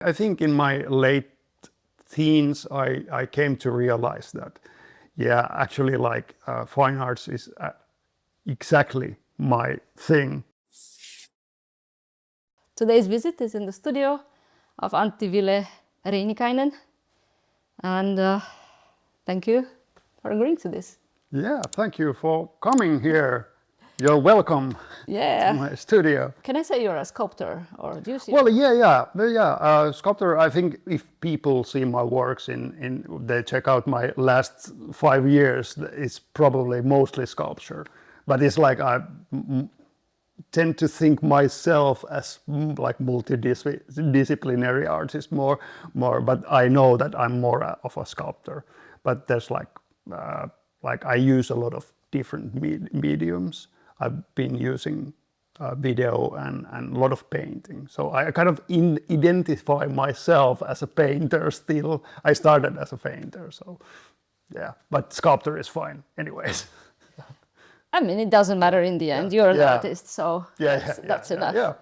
I think in my late teens, I came to realize that, yeah, actually, like fine arts is exactly my thing. Today's visit is in the studio of Antti-Ville Reinikainen, and thank you for agreeing to this. Yeah, thank you for coming here. You're welcome to my studio. Can I say you're a sculptor, or do you see? Well, yeah. Sculptor. I think if people see my works they check out my last 5 years, it's probably mostly sculpture. But it's like I tend to think myself as like multidisciplinary artist more. But I know that I'm more of a sculptor. But there's like I use a lot of different mediums. I've been using video and a lot of painting. So I kind of identify myself as a painter still. I started as a painter, so yeah. But sculptor is fine anyways. I mean, it doesn't matter in the end. You're an artist, so that's enough.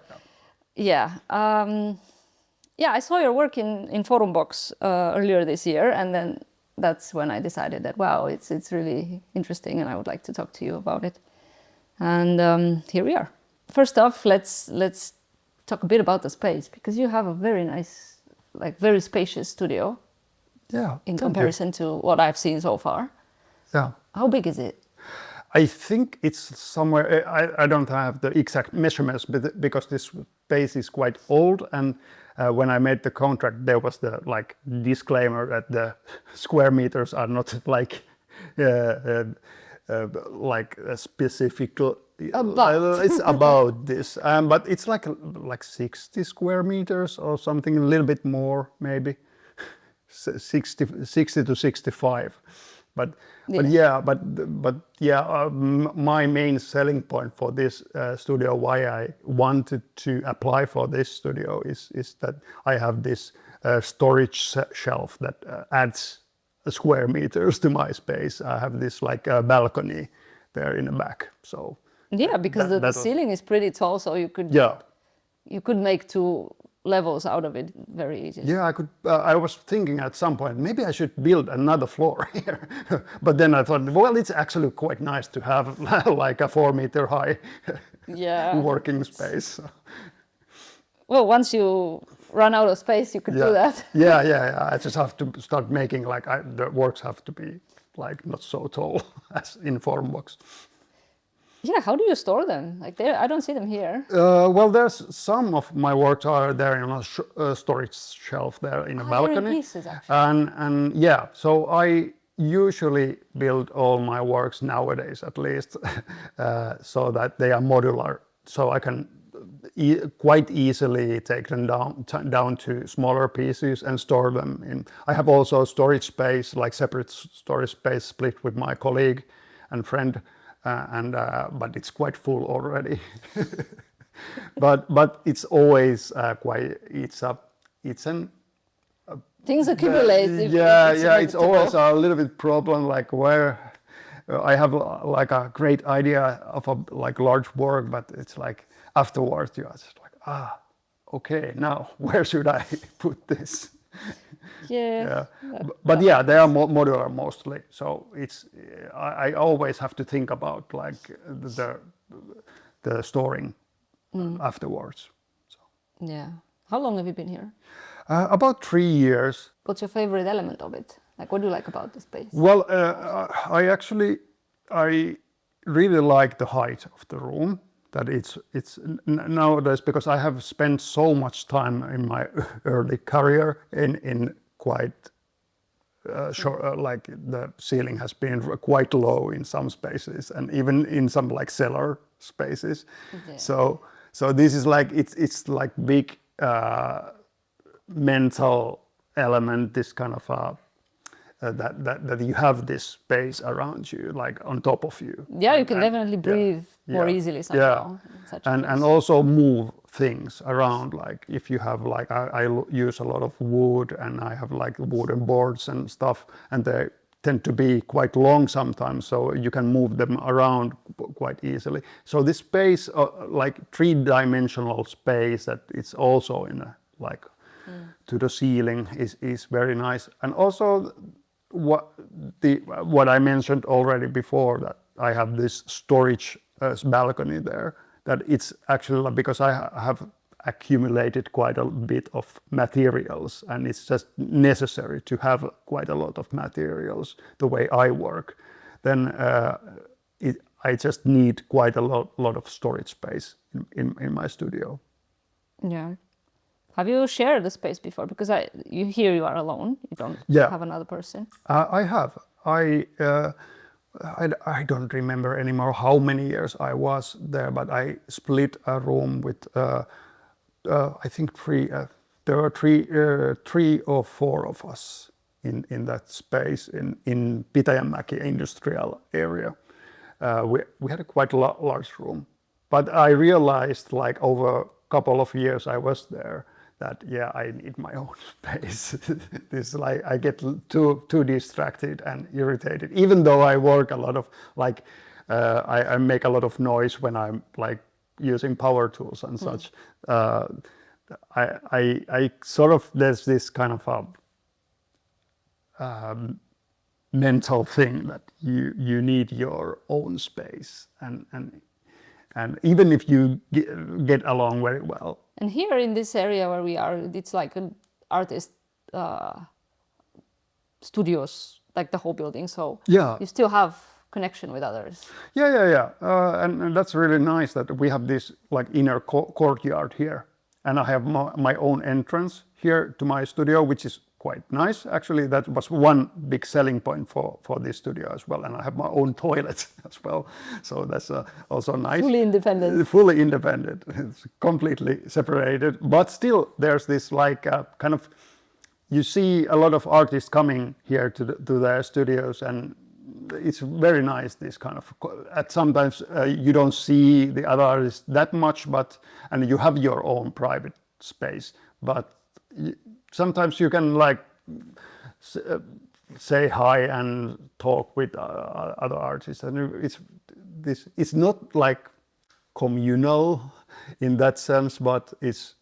Yeah. I saw your work in Forum Box earlier this year, and then that's when I decided that, wow, it's really interesting and I would like to talk to you about it. And here we are. First off, let's talk a bit about the space, because you have a very nice, like very spacious studio. Yeah. In comparison to what I've seen so far. Yeah. How big is it? I think it's somewhere, I don't have the exact measurements, but because this space is quite old, and when I made the contract, there was the like disclaimer that the square meters are not like a specific. It's about this, but it's like 60 square meters or something, a little bit more maybe, 60 to 65. But my main selling point for this studio, why I wanted to apply for this studio, is that I have this storage shelf that adds square meters to my space. I have this like balcony there in the back. So yeah, because the ceiling is pretty tall, so you could make 2 levels out of it very easily. Yeah, I could. I was thinking at some point maybe I should build another floor here, but then I thought, well, it's actually quite nice to have like a 4 meter high working space. Well, once you run out of space, you could do that. Yeah. I just have to start making the works have to be like not so tall as in Forum Box. Yeah, how do you store them? Like I don't see them here. Well, there's some of my works are there in a storage shelf there in a balcony. Pieces, actually. And yeah, so I usually build all my works nowadays, at least, so that they are modular. So I can quite easily take them down to smaller pieces and store them in. I have also storage space, like separate storage space, split with my colleague and friend. But it's quite full already. but it's always things accumulate. It's always a little bit problem, like where I have like a great idea of a like large work, but it's like afterwards you are just like, okay, now where should I put this? But yeah, they are modular mostly, so it's I always have to think about like the storing afterwards. So. Yeah. How long have you been here? About 3 years. What's your favorite element of it? Like, what do you like about the space? Well, I really like the height of the room. That it's nowadays, because I have spent so much time in my early career in quite short, like the ceiling has been quite low in some spaces, and even in some like cellar spaces. Yeah. So this is like it's like big mental element, this kind of that you have this space around you, like on top of you. Yeah, you can definitely breathe more easily somehow. Yeah, and also move things around. Like if you have like I use a lot of wood, and I have like wooden boards and stuff, and they tend to be quite long sometimes, so you can move them around quite easily. So this space, like 3-dimensional space, that it's also in a like to the ceiling is very nice. And also what I mentioned already before, that I have this storage balcony there, that it's actually because I have accumulated quite a bit of materials, and it's just necessary to have quite a lot of materials the way I work. Then I just need quite a lot of storage space in my studio. Yeah. Have you shared the space before? Because you are alone. You don't have another person. I have. I don't remember anymore how many years I was there, but I split a room with I think there were three or four of us in that space in Pitäjänmäki industrial area. We had a quite large room, but I realized like over a couple of years I was there that I need my own space. This like I get too distracted and irritated, even though I work a lot of like I make a lot of noise when I'm like using power tools and such. I sort of, there's this kind of a mental thing that you need your own space, and even if you get along very well. And here in this area where we are, it's like an artist studios, like the whole building. So you still have connection with others. And that's really nice that we have this like inner courtyard here, and I have my own entrance here to my studio, which is quite nice. Actually, that was one big selling point for this studio as well. And I have my own toilet as well. So that's also nice. Fully independent. Fully independent. It's completely separated. But still, there's this like kind of, you see a lot of artists coming here to their studios, and it's very nice, this kind of, sometimes you don't see the other artists that much, and you have your own private space, but sometimes you can like say hi and talk with other artists, and it's not like communal in that sense, but it's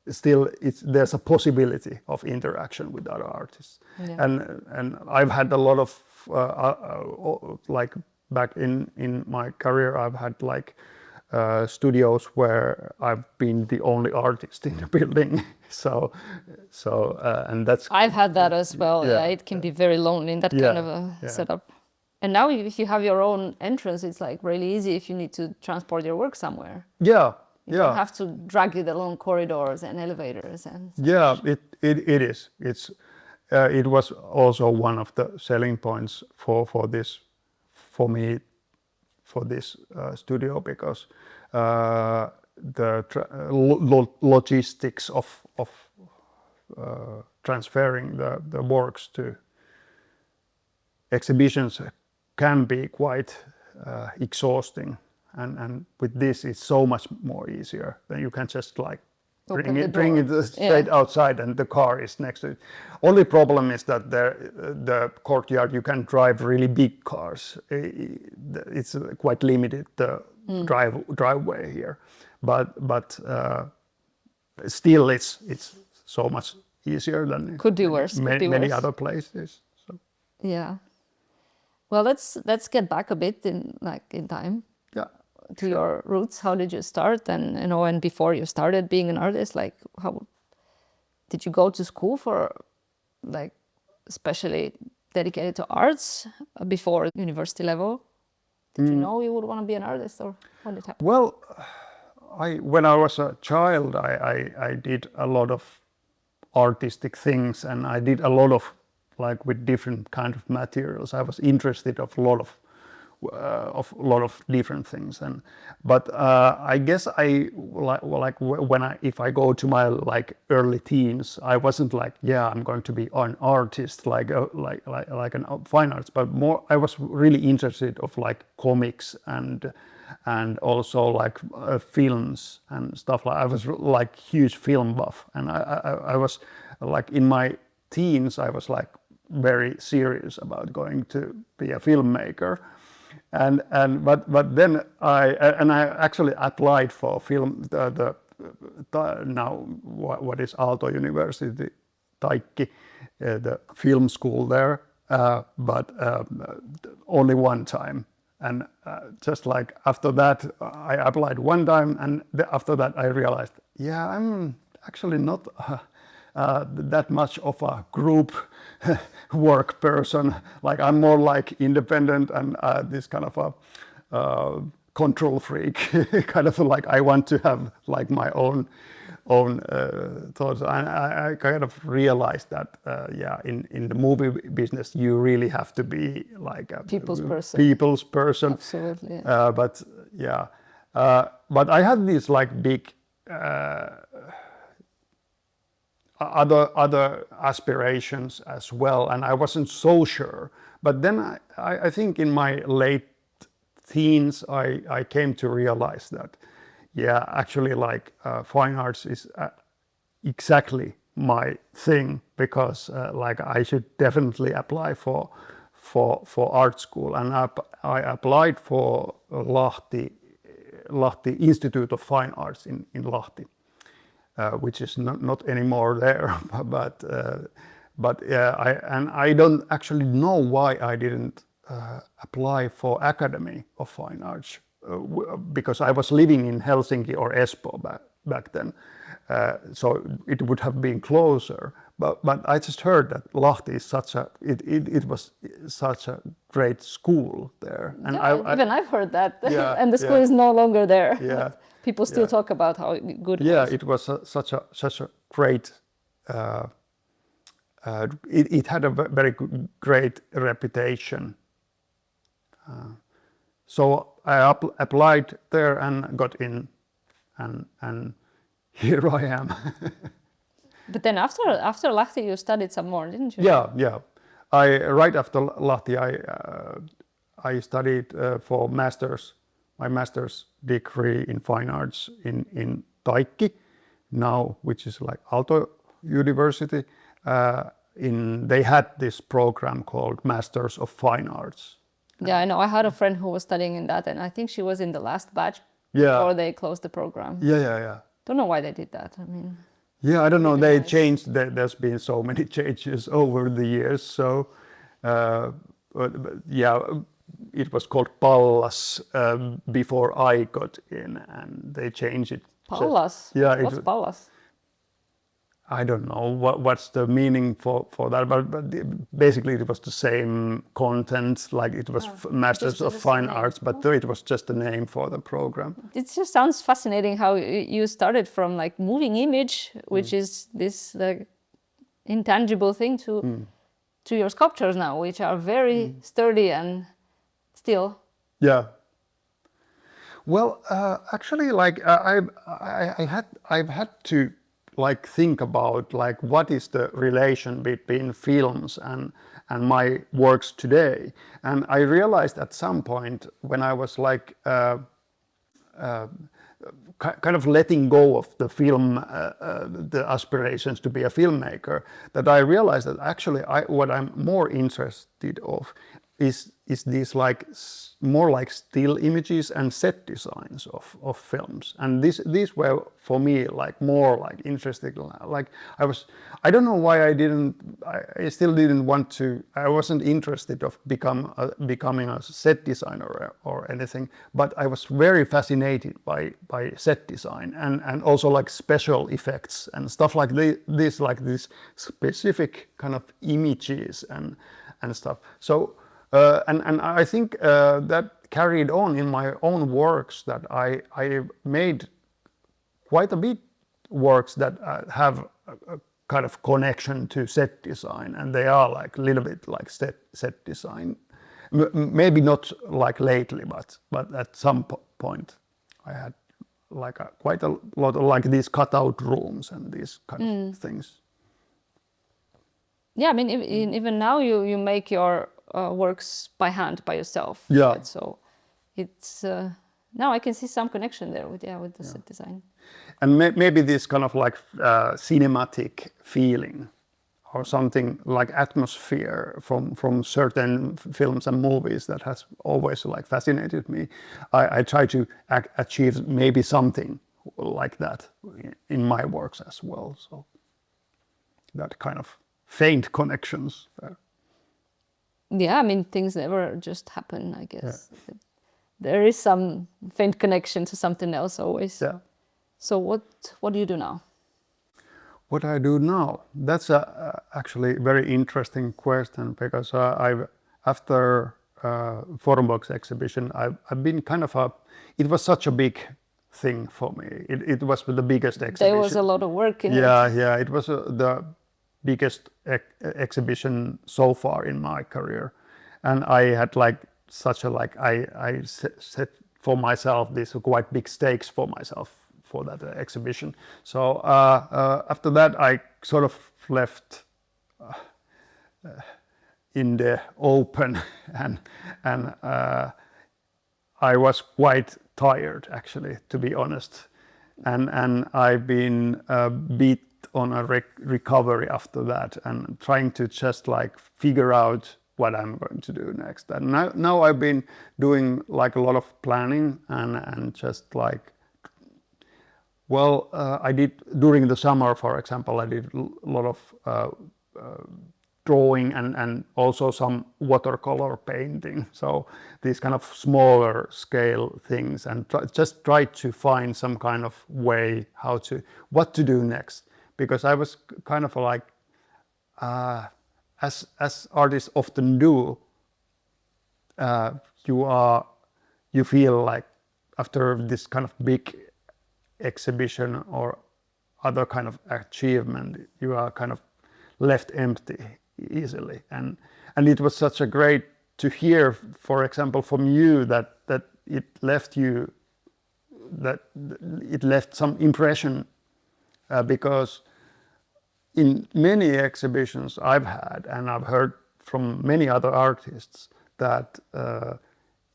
still there's a possibility of interaction with other artists. And I've had a lot of like back in my career, I've had like studios where I've been the only artist in the building. So and that's, I've had that as well. It can be very lonely in that kind of a setup. And now if you have your own entrance, it's like really easy if you need to transport your work somewhere. You don't have to drag it along corridors and elevators and such. It is. It was also one of the selling points for this studio, because the logistics of transferring the works to exhibitions can be quite exhausting, and with this it's so much more easier. Then you can just like bring it straight outside, and the car is next to it. Only problem is that the courtyard, you can drive really big cars. It's quite limited, the driveway here, but still it's so much easier than could be worse. Many other places. So. Yeah. Well, let's get back a bit in time. To your roots. How did you start? And and before you started being an artist, like how did you go to school for like especially dedicated to arts before university level? Did you know you would want to be an artist, or how did it happen? Well, when I was a child, I did a lot of artistic things, and I did a lot of like with different kind of materials. I was interested of a lot of different things, but I guess if I go to my like early teens, I wasn't like I'm going to be an artist like an fine arts, but more I was really interested of like comics and also like films and stuff. Like I was like huge film buff, and I was like in my teens I was like very serious about going to be a filmmaker. But then I actually applied for film, now what is Aalto University Taikki, the film school there, but only one time. And just like after that, I applied one time, and after that I realized, yeah, I'm actually not that much of a group work person. Like I'm more like independent and this kind of a control freak, kind of like I want to have like my own thoughts. And I kind of realized that in the movie business you really have to be like a people's person. Absolutely. But I had these like big other aspirations as well, and I wasn't so sure. But then I think in my late teens I came to realize that actually like fine arts is exactly my thing, because like I should definitely apply for art school, and I applied for Lahti Institute of Fine Arts in Lahti, which is not anymore there. but I don't actually know why I didn't apply for Academy of Fine Arts, because I was living in Helsinki or Espoo back then, so it would have been closer. But I just heard that Lahti is it was such a great school there, and even I've heard that. Yeah, and the school is no longer there. Yeah, people still talk about how good it was. Yeah, it was such a great. It had a very great reputation. So I applied there and got in, and here I am. But then after Lahti you studied some more, didn't you? Yeah. Right after Lahti I studied for my master's degree in fine arts in Taikki now, which is like Aalto University. They had this program called Masters of Fine Arts. Yeah, I know. I had a friend who was studying in that, and I think she was in the last batch before they closed the program. Yeah. Don't know why they did that. I mean. Yeah, I don't know. They changed. There's been so many changes over the years. So, it was called Pallas before I got in, and they changed it. Pallas? Yeah. What's Pallas? I don't know what's the meaning for that, but basically it was the same content, like it was Masters of Fine Arts, but it was just a name for the program. It just sounds fascinating how you started from like moving image, which is this like intangible thing, to your sculptures now, which are very sturdy and still. Yeah. Well, actually, like I've had to like think about like what is the relation between films and my works today, and I realized at some point when I was like kind of letting go of the film, the aspirations to be a filmmaker, that I realized that actually what I'm more interested of is these like more like still images and set designs of films, and these were for me like more like interesting. Like I don't know why I still didn't want to. I wasn't interested of becoming a set designer or anything, but I was very fascinated by set design and also like special effects and stuff like this, like these specific kind of images and stuff. So. And I think that carried on in my own works, that I made quite a bit works that have a kind of connection to set design, and they are like a little bit like set design. Maybe not like lately, but at some point I had like quite a lot of like these cutout rooms and these kind of things. Yeah, I mean, even now you make your works by hand, by yourself. Yeah. Right? So it's now I can see some connection there with the set design. And maybe this kind of like cinematic feeling or something like atmosphere from certain films and movies that has always like fascinated me. I try to achieve maybe something like that in my works as well. So. that kind of faint connections. Yeah, I mean, things never just happen, I guess. Yeah. There is some faint connection to something else always. Yeah. So what do you do now? What I do now? That's actually a very interesting question, because after Formbox exhibition, I've been kind of it was such a big thing for me. It was the biggest exhibition. There was a lot of work in it. Yeah, it was the biggest exhibition so far in my career, and I had I set for myself these quite big stakes for myself for that exhibition. So after that, I sort of left in the open, and I was quite tired, actually, to be honest, and I've been a bit on a recovery after that, and trying to just figure out what I'm going to do next. And now I've been doing a lot of planning and just I did during the summer, for example, I did a lot of drawing and also some watercolor painting. So these kind of smaller scale things, and just try to find some kind of way what to do next. Because I was kind of as artists often do, you feel like after this kind of big exhibition or other kind of achievement, you are kind of left empty easily. And it was such a great to hear, for example, from you that it left some impression, because in many exhibitions I've had, and I've heard from many other artists, that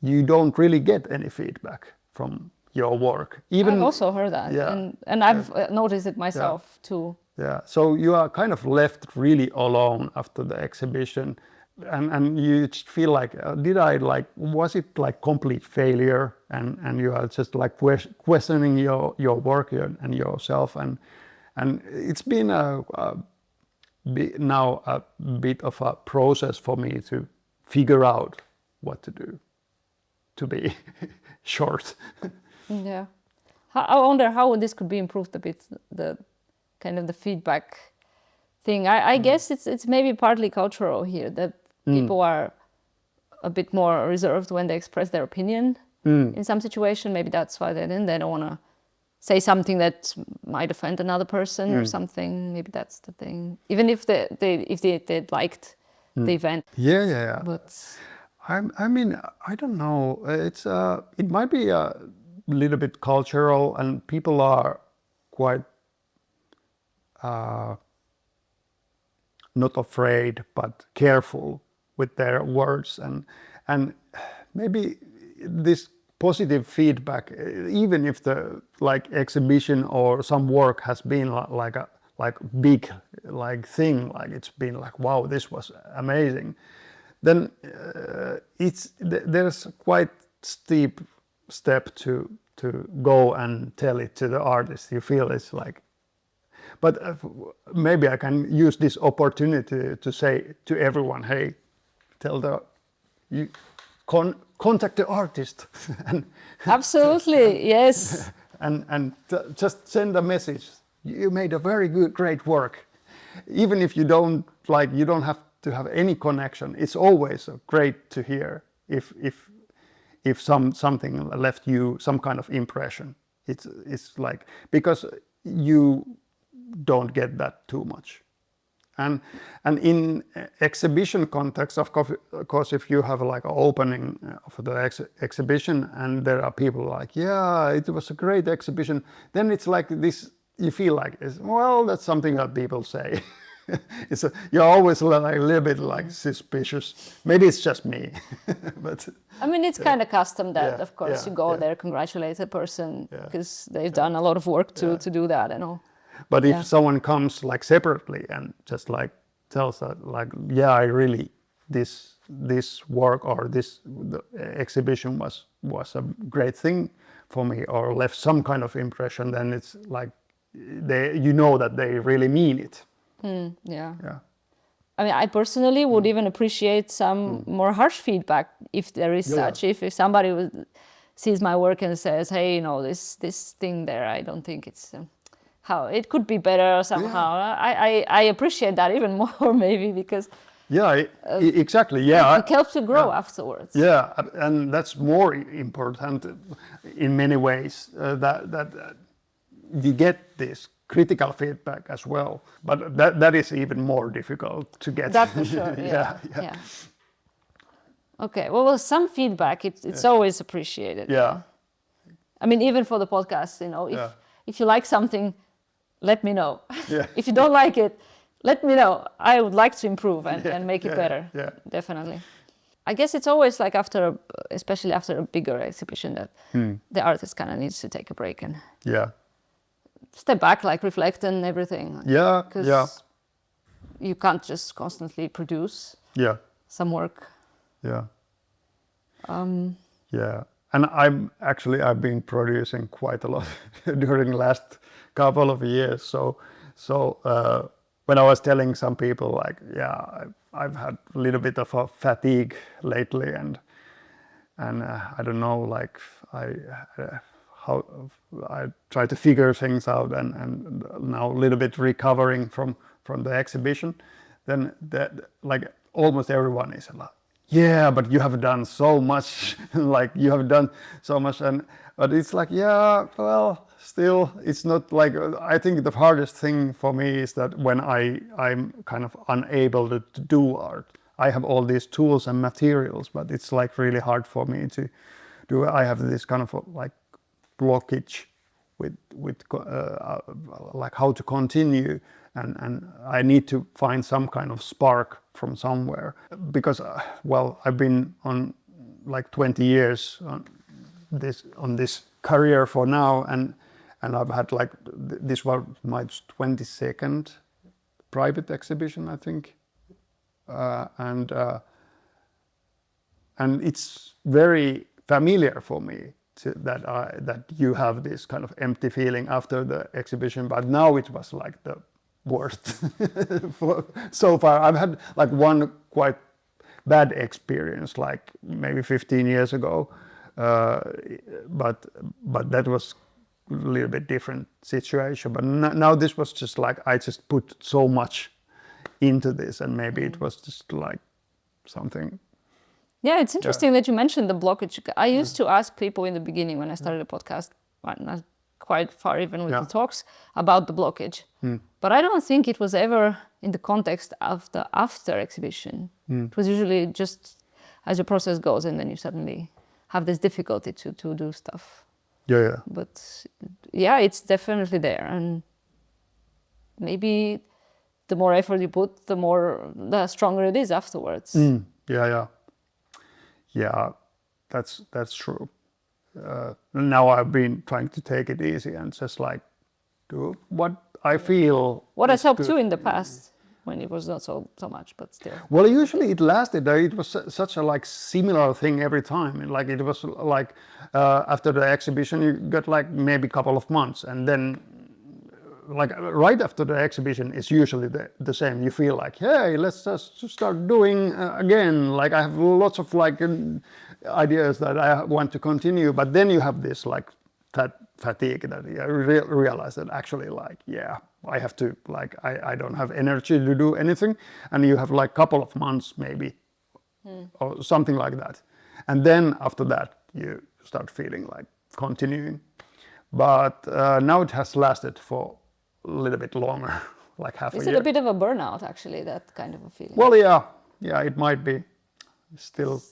you don't really get any feedback from your work. I've also heard that, yeah. and I've noticed it myself too. Yeah, so you are kind of left really alone after the exhibition, and you just feel was it complete failure, and you are just questioning your work and yourself, and it's been now a bit of a process for me to figure out what to do, to be short. Yeah, I wonder how this could be improved a bit, the kind of the feedback thing. I guess it's maybe partly cultural here, that people are a bit more reserved when they express their opinion in some situation. Maybe that's why they don't want to say something that might offend another person or something. Maybe that's the thing. Even if they liked the event. Yeah. But I mean, I don't know. It might be a little bit cultural, and people are quite not afraid but careful with their words, and maybe this positive feedback, even if the exhibition or some work has been like big thing, it's been wow, this was amazing, then there's quite steep step to go and tell it to the artist. You feel it's but maybe I can use this opportunity to say to everyone, hey, contact the artist. Absolutely, yes. And just send a message. You made a very great work. Even if you don't have to have any connection. It's always great to hear if something left you some kind of impression. It's because you don't get that too much. And in exhibition context, of course, if you have an opening of the exhibition and there are people yeah, it was a great exhibition, then it's this, you feel that's something that people say. You're always a little bit suspicious. Maybe it's just me. But I mean, it's kind of custom that, of course, you go there, congratulate the person, because they've done a lot of work to do that and all. But if someone comes separately and just tells that yeah, I really this work or the exhibition was a great thing for me, or left some kind of impression, then it's you know that they really mean it. Yeah. Yeah. I mean, I personally would even appreciate some more harsh feedback if there is such. If somebody sees my work and says, "Hey, you know, this thing there, I don't think it's how it could be better somehow." I appreciate that even more maybe because exactly. Yeah, it helps you grow afterwards. Yeah, and that's more important in many ways. That you get this critical feedback as well, but that is even more difficult to get. That for sure. Yeah. Okay. Well, some feedback it's always appreciated. Yeah. I mean, even for the podcast, you know, if you like something, let me know. Yeah. If you don't like it, let me know. I would like to improve and make it better. Yeah. Definitely. I guess it's always like especially after a bigger exhibition, that the artist kind of needs to take a break and step back, like reflect and everything. Yeah. Because you can't just constantly produce some work. Yeah. And I've been producing quite a lot during the last couple of years. So when I was telling some people like, I've had a little bit of a fatigue lately, and I don't know, like how I try to figure things out, and now a little bit recovering from the exhibition, then that like almost everyone is like, yeah, but you have done so much, like you have done so much, but it's like, well, still, it's not like, I think the hardest thing for me is that when I'm kind of unable to do art. I have all these tools and materials, but it's like really hard for me to do. I have this kind of like blockage with like how to continue, and I need to find some kind of spark from somewhere, because well, I've been on like 20 years on this career for now, and I've had like this was my 22nd private exhibition, I think, and it's very familiar for me that you have this kind of empty feeling after the exhibition, but now it was like the worst so far. I've had like one quite bad experience, like maybe 15 years ago, but that was a little bit different situation. But now this was just like I just put so much into this, and maybe it was just like something. Yeah, it's interesting that you mentioned the blockage. I used to ask people in the beginning when I started a podcast, not quite far even with the talks, about the blockage. But I don't think it was ever in the context of the after exhibition. It was usually just as your process goes, and then you suddenly have this difficulty to do stuff. Yeah. But yeah, it's definitely there, and maybe the more effort you put, the stronger it is afterwards. Yeah, that's true. Now I've been trying to take it easy and just like do what I feel. What has helped you in the past when it was not so much, but still? Well, usually it lasted. It was such a like similar thing every time. Like it was like after the exhibition you got like maybe a couple of months, and then like right after the exhibition is usually the same. You feel like, hey, let's just start doing again. Like I have lots of like ideas that I want to continue, but then you have this like fatigue that you realize that actually like, I have to like, I don't have energy to do anything, and you have like couple of months maybe or something like that, and then after that you start feeling like continuing. But now it has lasted for a little bit longer, like half a year. Is it a bit of a burnout, actually, that kind of a feeling? Well, yeah, it might be. Still.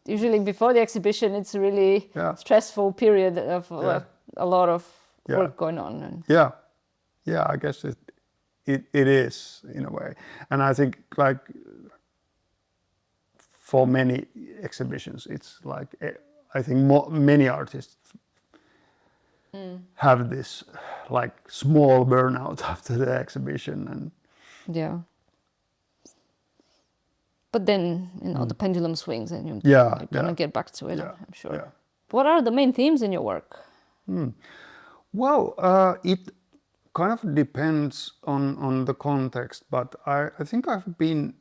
Usually before the exhibition, it's a really stressful period of a lot of work going on. And yeah, I guess it is in a way. And I think like for many exhibitions, it's like, I think many artists have this like small burnout after the exhibition, and but then the pendulum swings and you're gonna get back to it. I'm sure. What are the main themes in your work? Well, it kind of depends on the context, but I think I've been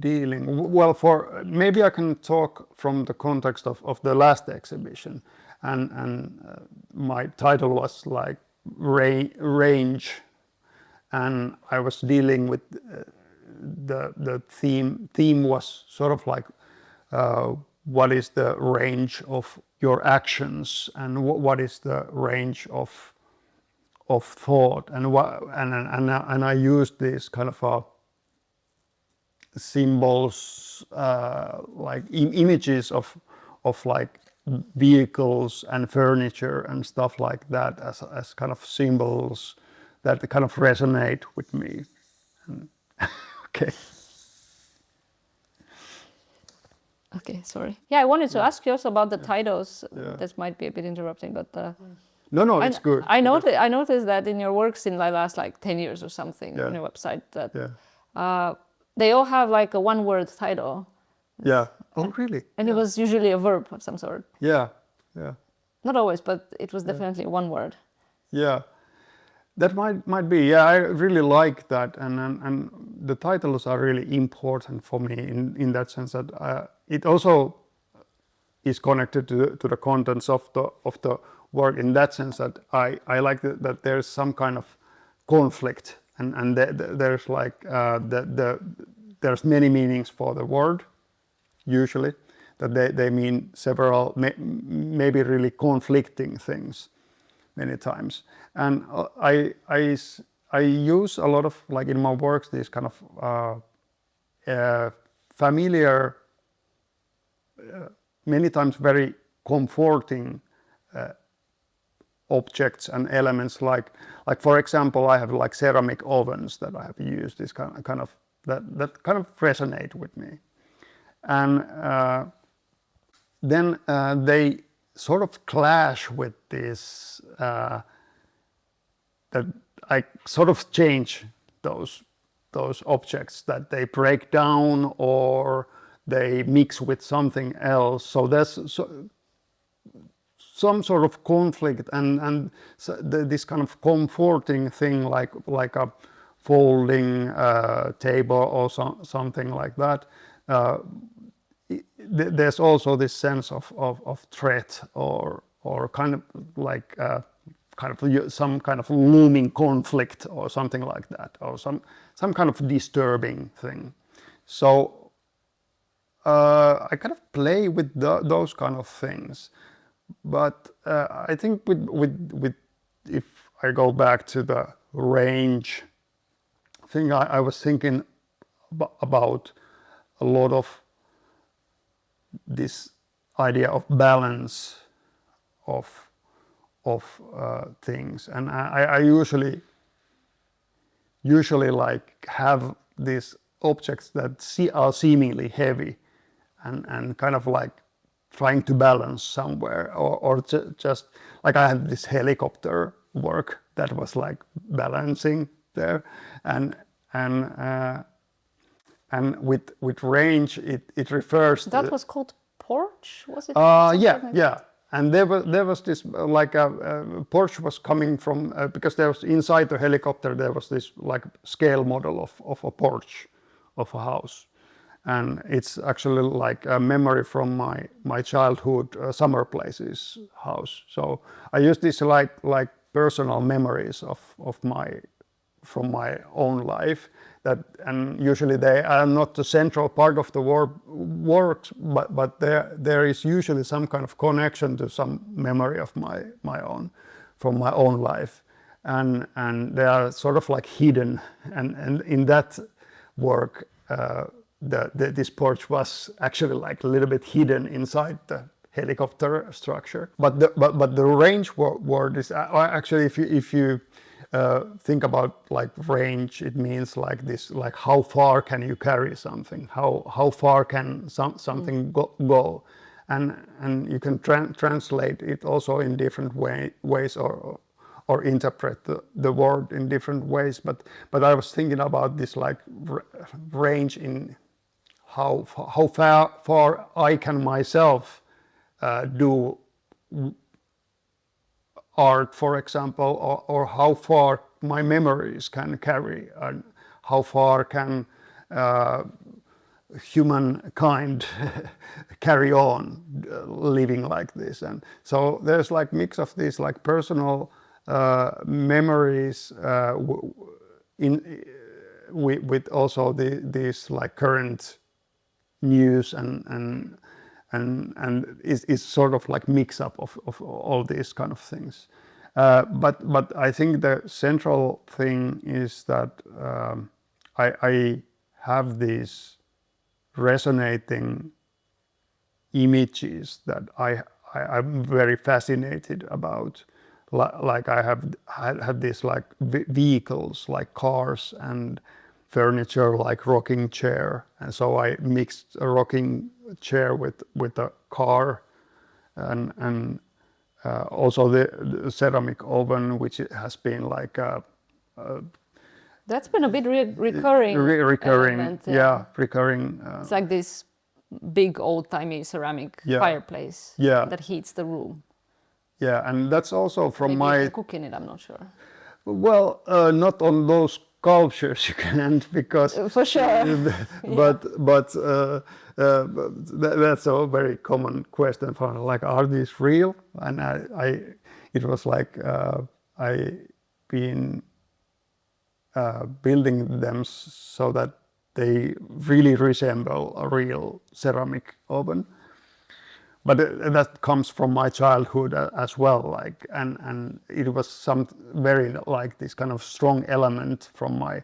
dealing, well, maybe I can talk from the context of the last exhibition, and my title was like range, and I was dealing with the theme was sort of like what is the range of your actions, and what is the range of thought, and I used these kind of symbols, like images of like vehicles and furniture and stuff like that as kind of symbols that kind of resonate with me. Okay. Okay, sorry. Yeah, I wanted to ask you also about the titles. This might be a bit interrupting, but no, it's good. I noticed that in your works in the last like 10 years or something on your website that they all have like a one-word title. Yeah. Oh, really? And it was usually a verb of some sort. Yeah. Not always, but it was definitely one word. Yeah. That might be. Yeah, I really like that, and the titles are really important for me in that sense that it also is connected to the contents of the work in that sense that I like that there's some kind of conflict, and there's like there's many meanings for the word usually, that they mean several maybe really conflicting things many times, and I use a lot of, like in my works, these kind of familiar, many times very comforting objects and elements, like for example, I have like ceramic ovens that I have used, this kind of that kind of resonate with me, and then they sort of clash with this, that I sort of change those objects, that they break down or they mix with something else. So there's some sort of conflict, and this kind of comforting thing, like a folding table or something like that. There's also this sense of threat or kind of like some kind of looming conflict or something like that, or some kind of disturbing thing. So I kind of play with those kind of things, but I think with if I go back to the range thing, I was thinking about a lot of this idea of balance of things, and I usually like have these objects that are seemingly heavy and kind of like trying to balance somewhere, or just like I had this helicopter work that was like balancing there, and with range it refers that was called porch, was it? Yeah. And there was this like a porch was coming from because there was inside the helicopter there was this like scale model of a porch of a house, and it's actually like a memory from my childhood summer places house. So I use this like personal memories from my own life, that, and usually they are not the central part of the work, but there is usually some kind of connection to some memory of my own, from my own life, and they are sort of like hidden, and in that work this porch was actually like a little bit hidden inside the helicopter structure. But the range word is actually, if you think about like range, it means like this, like how far can you carry something, how far can something go, and you can translate it also in different ways, or interpret the word in different ways. But I was thinking about this like range in how far I can myself do art, for example, or how far my memories can carry, and how far can humankind carry on living like this. And so there's like mix of these like personal memories with also these like current news and is sort of like mix up of all these kind of things. But I think the central thing is that I have these resonating images that I'm very fascinated about. Like I had these like vehicles, like cars and furniture, like rocking chair, and so I mixed a rocking chair with a car, and also the ceramic oven, which has been like that's been a bit recurring. Recurring, element, recurring. It's like this big old-timey ceramic fireplace that heats the room. Yeah, and that's also from Maybe my... you can cook in it, I'm not sure. Well, not on those sculptures you can't, because... For sure. But that's a very common question for, like, are these real? And it was like I been building them so that they really resemble a real ceramic oven. But that comes from my childhood as well, like, and it was some very like this kind of strong element from my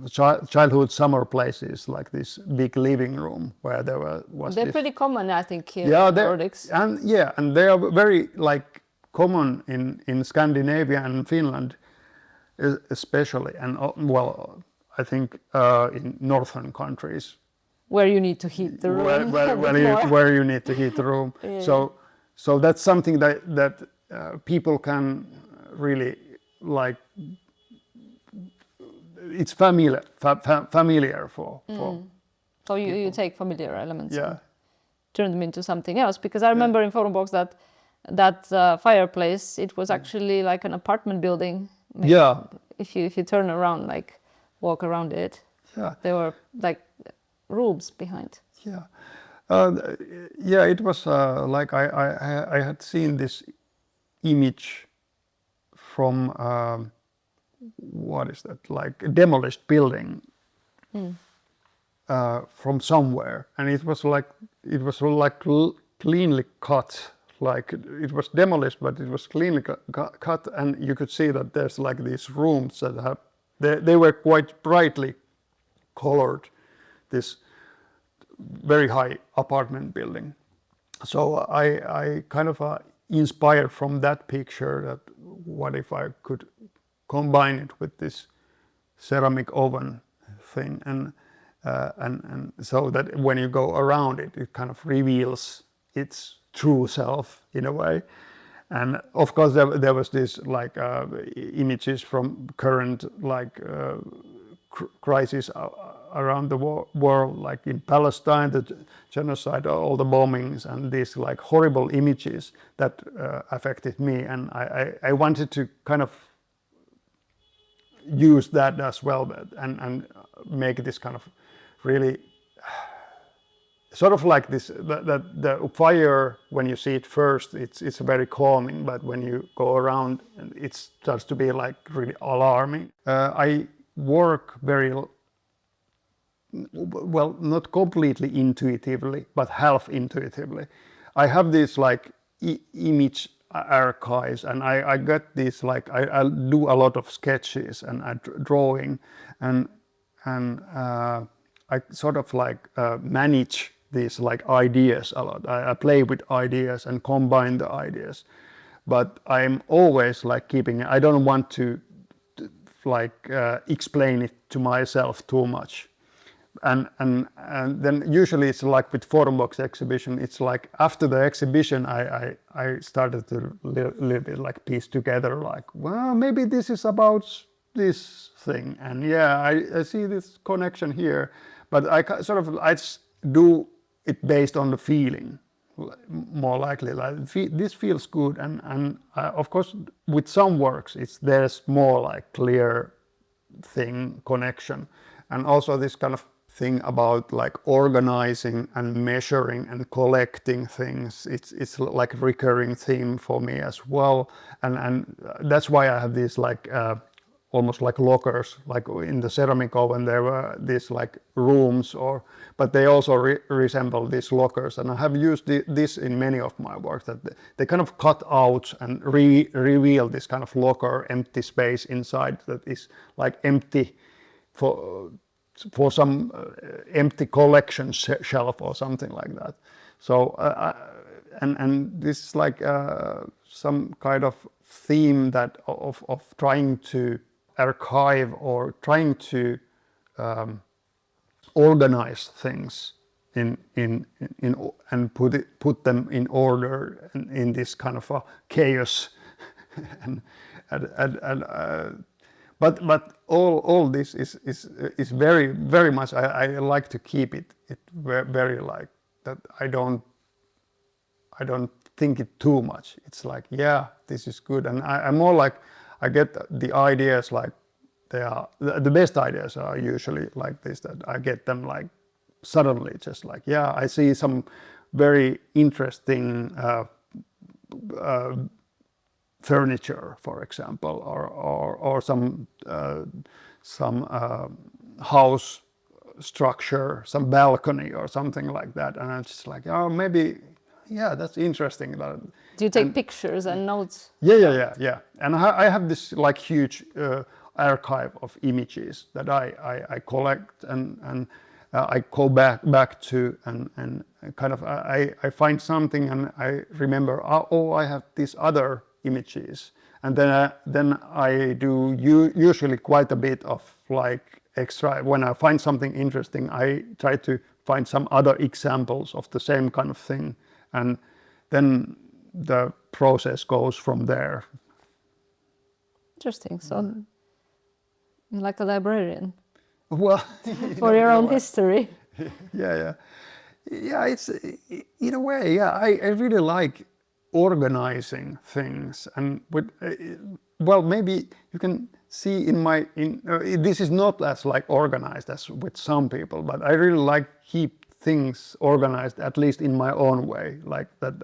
childhood summer places, like this big living room where there was. They're this, pretty common, I think, here in the Nordics. And they are very like common in Scandinavia and Finland, especially, and well, I think in northern countries. Where you need to heat the room. Where you need to heat the room. Yeah. So that's something that people can really like. It's familiar for. So you take familiar elements and turn them into something else. Because I remember in Forumbox that fireplace, it was actually like an apartment building. Maybe if you turn around, like walk around it, there were like rooms behind. It was like I had seen this image from what is that, like a demolished building from somewhere, and it was like cleanly cut, like it was demolished, but it was cleanly cut, and you could see that there's like these rooms that have they were quite brightly colored, this very high apartment building. So I kind of inspired from that picture that what if I could combine it with this ceramic oven thing, and so that when you go around it, it kind of reveals its true self in a way. And of course there was this like images from current like crisis around the world, like in Palestine, the genocide, all the bombings, and these like horrible images that affected me, and I wanted to kind of use that as well, and make this kind of really sort of like this, that the fire, when you see it first, it's very calming, but when you go around, it starts to be like really alarming. I work very well, not completely intuitively, but half intuitively. I have these like image archives, and I got these like I do a lot of sketches and drawing, and I sort of like manage these like ideas a lot. I play with ideas and combine the ideas, but I'm always like keeping. I don't want to like explain it to myself too much. And then usually it's like with Forumbox exhibition, it's like after the exhibition I started to little bit like piece together, like, well, maybe this is about this thing, and I see this connection here, but I sort of I do it based on the feeling, more likely like this feels good, and of course with some works there's more like clear thing connection, and also this kind of thing about like organizing and measuring and collecting things. It's like a recurring theme for me as well, and that's why I have these like almost like lockers, like in the ceramic oven there were these like rooms, but they also resemble these lockers, and I have used this in many of my work, that they kind of cut out and reveal this kind of locker, empty space inside that is like empty for some empty collection shelf or something like that. So and this is like some kind of theme that of trying to archive or trying to organize things in and put them in order in this kind of a chaos and but all this is very much I like to keep it very like that. I don't think it too much. It's like, yeah, this is good, and I'm more like I get the ideas like they are the best ideas are usually like this, that I get them like suddenly, just like, yeah, I see some very interesting furniture, for example, or some house structure, some balcony or something like that, and I'm just like, oh, maybe, yeah, that's interesting. Do you take pictures and notes? Yeah. And I have this like huge archive of images that I collect and I go back to and kind of I find something and I remember, oh, I have these other images, and then I do usually quite a bit of like extra. When I find something interesting, I try to find some other examples of the same kind of thing, and then the process goes from there. Interesting. So you're like a librarian. Well, for your own history. Yeah. It's in a way, yeah. I really like organizing things, and with well, maybe you can see this is not as like organized as with some people, but I really like keep things organized, at least in my own way, like that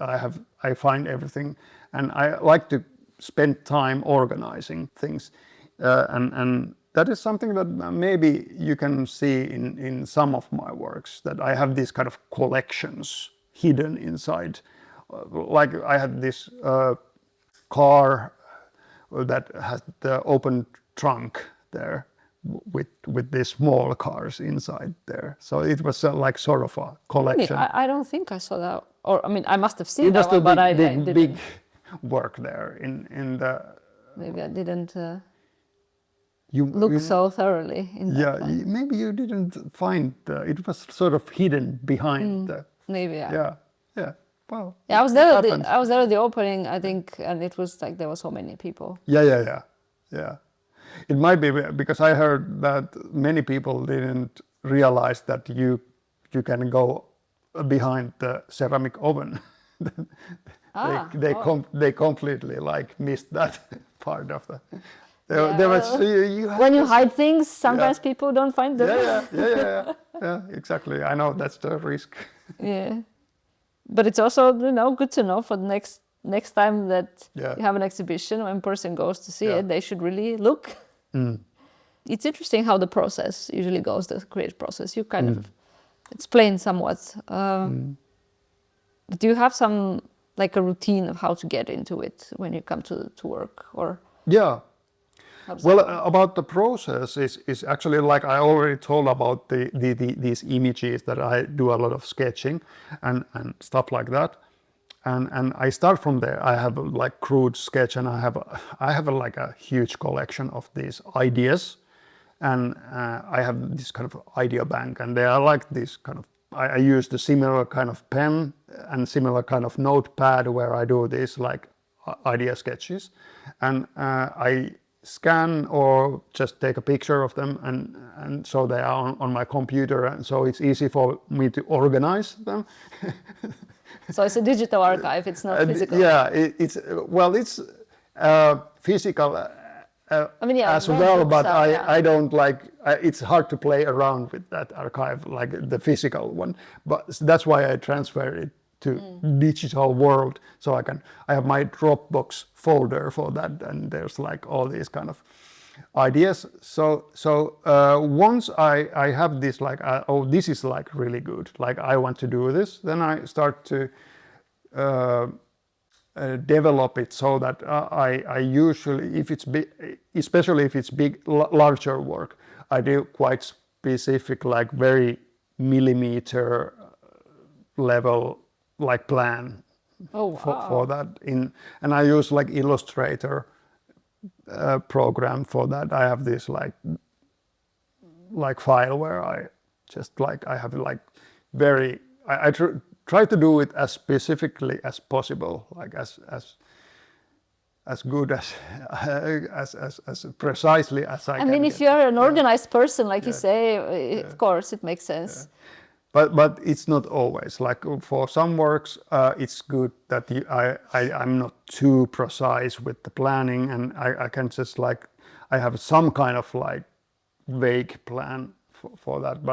I find everything, and I like to spend time organizing things, and that is something that maybe you can see in some of my works, that I have these kind of collections hidden inside. Like I had this car that has the open trunk there with these small cars inside there. So it was like sort of a collection. I don't think I saw that. Or I mean, I must have seen that one, but I didn't. Big work there in the. Maybe I didn't look so thoroughly in that one. Maybe you didn't find it was sort of hidden behind the. Maybe yeah. Well, yeah, I was there. I was there at the opening, I think, and it was like there were so many people. Yeah. It might be because I heard that many people didn't realize that you can go behind the ceramic oven. They completely like missed that part of the. When you hide things, sometimes people don't find them. Yeah, exactly. I know that's the risk. Yeah. But it's also, good to know for the next time that you have an exhibition, when a person goes to see it, they should really look. It's interesting how the process usually goes, the creative process. You kind of explain somewhat. Do you have some, like a routine of how to get into it when you come to work? Or yeah. Well, about the process is actually like I already told about these images that I do a lot of sketching and stuff like that, and I start from there. I have like crude sketch, and I have like a huge collection of these ideas, and I have this kind of idea bank, and they are like this kind of. I use the similar kind of pen and similar kind of notepad where I do these like idea sketches, and I scan or just take a picture of them, and so they are on my computer, and so it's easy for me to organize them. So it's a digital archive. It's not physical. Yeah, it's physical I mean, yeah, as well, but yeah. I don't like. It's hard to play around with that archive like the physical one. But that's why I transfer it to digital world, so I have my Dropbox folder for that, and there's like all these kind of ideas. So once I have this like oh, this is like really good, like I want to do this, then I start to develop it so that I usually, if it's big, especially if it's big larger work, I do quite specific, like very millimeter level like plan for that and I use like Illustrator program for that. I have this like file where I just like I have like very I try to do it as specifically as possible, like as good as precisely as I can. I mean, if you're an organized person, like you say, of course it makes sense. But it's not always. Like for some works, it's good that I'm not too precise with the planning, and I can just like I have some kind of like vague plan for that.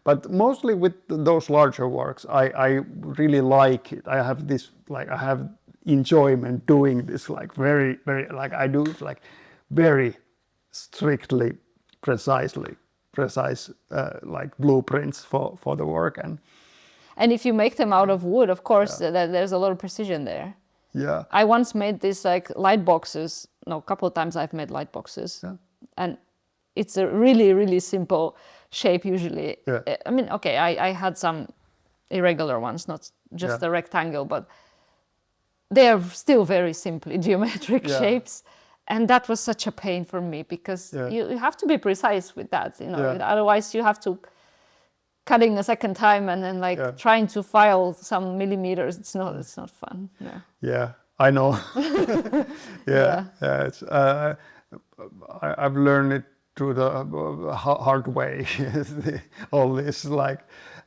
But mostly with those larger works, I really like it. I have this like I have enjoyment doing this like very like I do like very strictly precise like blueprints for the work and if you make them out of wood, of course there's a lot of precision there. Yeah, I once made this like light boxes. No, a couple of times I've made light boxes, and it's a really simple shape usually. I mean, okay, I had some irregular ones, not just a rectangle, but they are still very simply geometric shapes. And that was such a pain for me because you have to be precise with that, you know. Otherwise you have to cutting a second time and then like trying to file some millimeters. It's not fun. Yeah, I know. It's I've learned it through the hard way. All this like.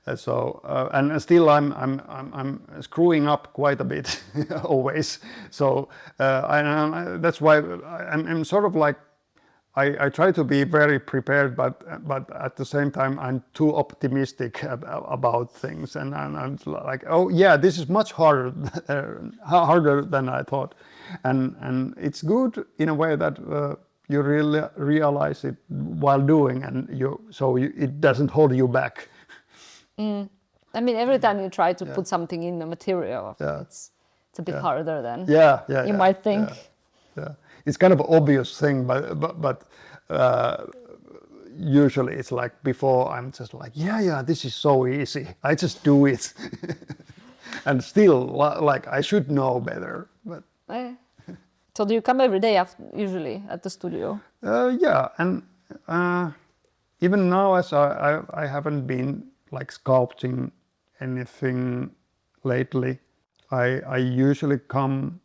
And still I'm screwing up quite a bit always. So that's why I'm sort of like I try to be very prepared, but at the same time I'm too optimistic about things, and I'm like, oh yeah, this is much harder than I thought, and it's good in a way that. You really realize it while doing, and it doesn't hold you back. I mean, every time you try to put something in the material, it's a bit harder than you might think. Yeah, it's kind of an obvious thing, but usually it's like before I'm just like, this is so easy. I just do it, and still like I should know better. But so do you come every day usually at the studio? Yeah, and even now as I haven't been like sculpting anything lately, I usually come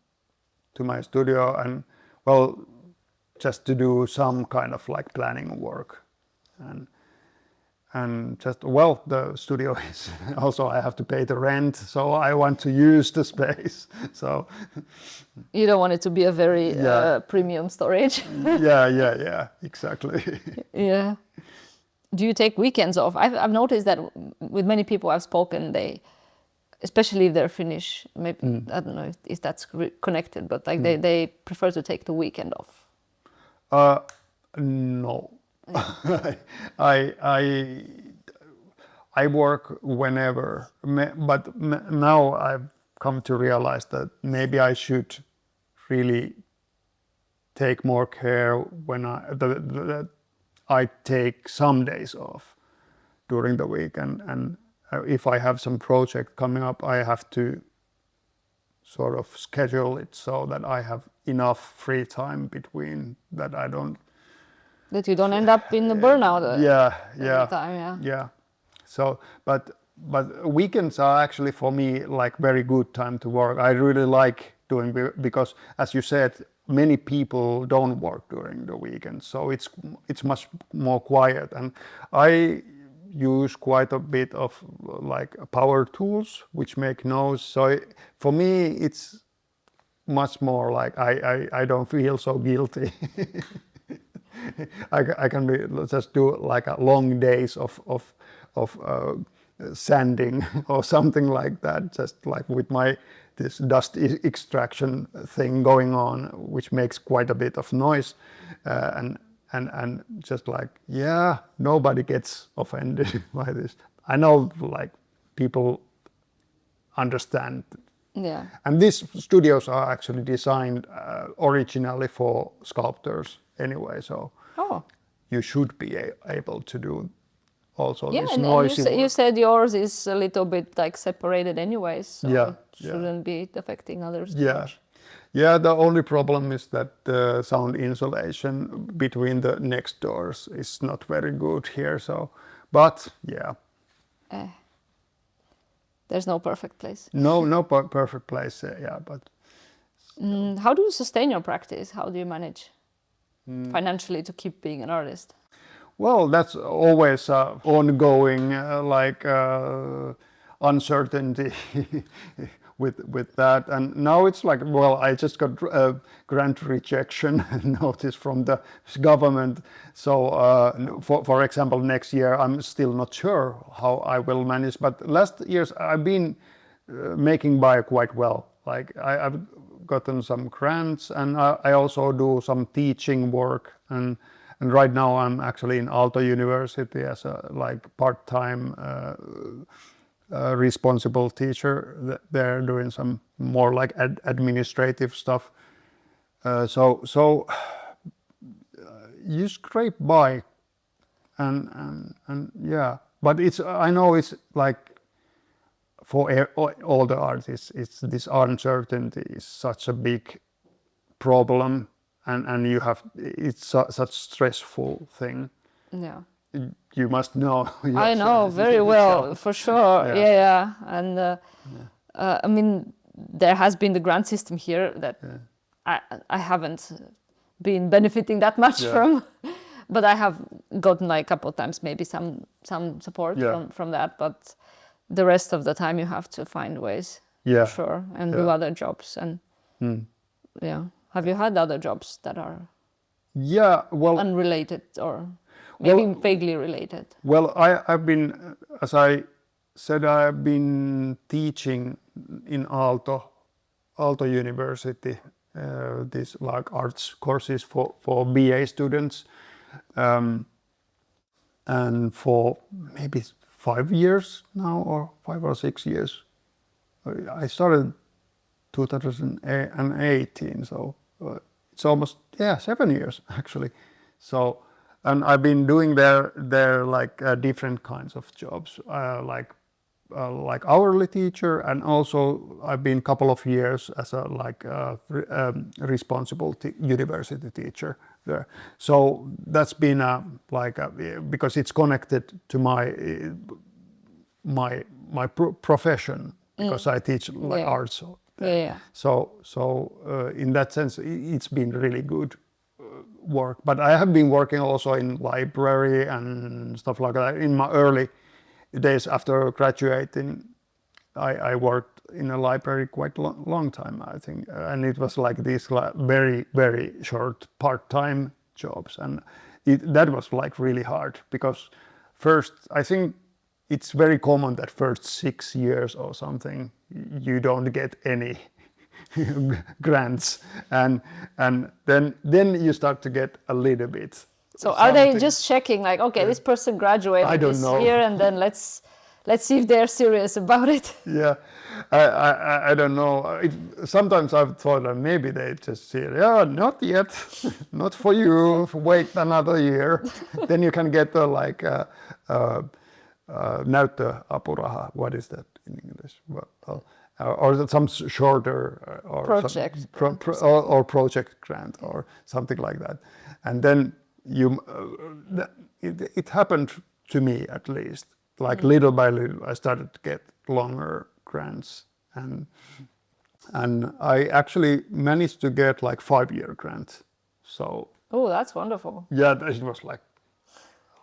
to my studio and just to do some kind of like planning work, and just the studio is also I have to pay the rent, so I want to use the space. So you don't want it to be a very premium storage. yeah, exactly. Yeah. Do you take weekends off? I've noticed that with many people I've spoken, they, especially if they're Finnish, maybe I don't know if that's connected, but like they prefer to take the weekend off. No, I work whenever, but now I've come to realize that maybe I should really take more care when I take some days off during the week, and if I have some project coming up, I have to sort of schedule it so that I have enough free time between that that you don't end up in the burnout every time. Yeah. So, but weekends are actually for me like very good time to work. I really like doing because, as you said, many people don't work during the weekend, so it's much more quiet, and I use quite a bit of like power tools which make noise. So for me, it's much more like I don't feel so guilty. I can just do like a long days of sanding or something like that, just like with this dust extraction thing going on, which makes quite a bit of noise, and just like, yeah, nobody gets offended by this. I know like people understand. Yeah. And these studios are actually designed originally for sculptors anyway, so you should be able to do also this noisy work. You said yours is a little bit like separated anyways, so yeah, it shouldn't be affecting others too yeah. much. Yeah, the only problem is that the sound insulation between the next doors is not very good here, so, but yeah. There's no perfect place. No perfect place, yeah, but. How do you sustain your practice? How do you manage financially to keep being an artist? Well, that's always ongoing, uncertainty with that. And now it's like, well, I just got a grant rejection notice from the government. So, for example, next year, I'm still not sure how I will manage. But last years, I've been making by quite well. Like I've gotten some grants, and I also do some teaching work. And right now I'm actually in Aalto University as a like part-time responsible teacher. They're doing some more like administrative stuff. So you scrape by, and yeah. But I know it's like for all the artists, it's this uncertainty is such a big problem. And it's such stressful thing. Yeah. You must know. I know very well, for sure. Yeah. And I mean, there has been the grant system here that I haven't been benefiting that much from, but I have gotten like a couple of times maybe some support from that. But the rest of the time you have to find ways, for sure, and do other jobs and Have you had other jobs that are unrelated or maybe vaguely related? Well, I've been, as I said, I've been teaching in Aalto University, these like arts courses for BA students, and for maybe 5 years now, or 5 or 6 years. I started 2018, so it's almost 7 years actually. So, and I've been doing there like different kinds of jobs, like hourly teacher, and also I've been a couple of years as a responsible university teacher there. So that's been because it's connected to my profession, because I teach art. So in that sense, it's been really good work. But I have been working also in library and stuff like that. In my early days after graduating, I worked in a library quite long time, I think. And it was like these very, very short part-time jobs. And that was like really hard, because first, I think it's very common that first 6 years or something, you don't get any grants, and then you start to get a little bit. So are they just checking like, okay, this person graduated this year, and then let's see if they're serious about it? Yeah, I don't know. Sometimes I've thought that maybe they just say, not yet, not for you. Wait another year, then you can get näyttöapuraha. What is that in English? Well, or some shorter or project or project grant or something like that. And then it happened to me, at least, like little by little I started to get longer grants, and I actually managed to get like 5-year grant. So that's wonderful. Yeah, it was like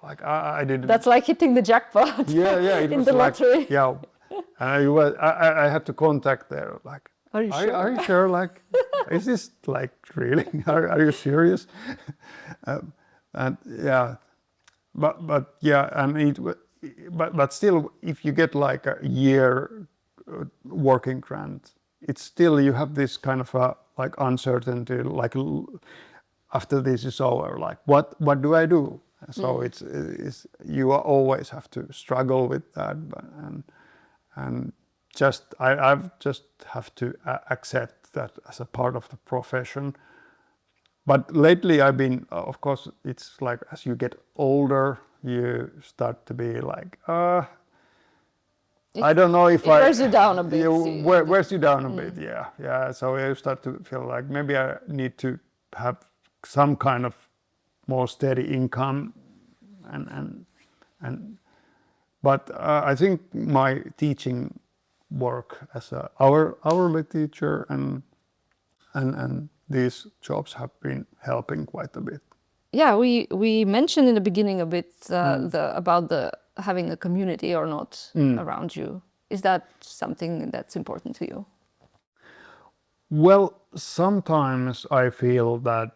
like I didn't. That's like hitting the jackpot. Yeah, it in was the like, lottery. Yeah, and I had to contact there. Like, are you sure? Are you sure? Like, is this like really? Are you serious? And yeah, but yeah, and but still, if you get like a year working grant, it's still you have this kind of a like uncertainty, like after this is over, like what do I do? So it's you always have to struggle with that, and just I've just have to accept that as a part of the profession. But lately I've been, of course, it's like as you get older, you start to be like, I don't know if it wears you down a bit. Wears you down a bit, yeah. So you start to feel like maybe I need to have some kind of more steady income, but I think my teaching work as a hourly teacher and these jobs have been helping quite a bit. Yeah, we mentioned in the beginning a bit about the having a community or not around you. Is that something that's important to you? Well, sometimes I feel that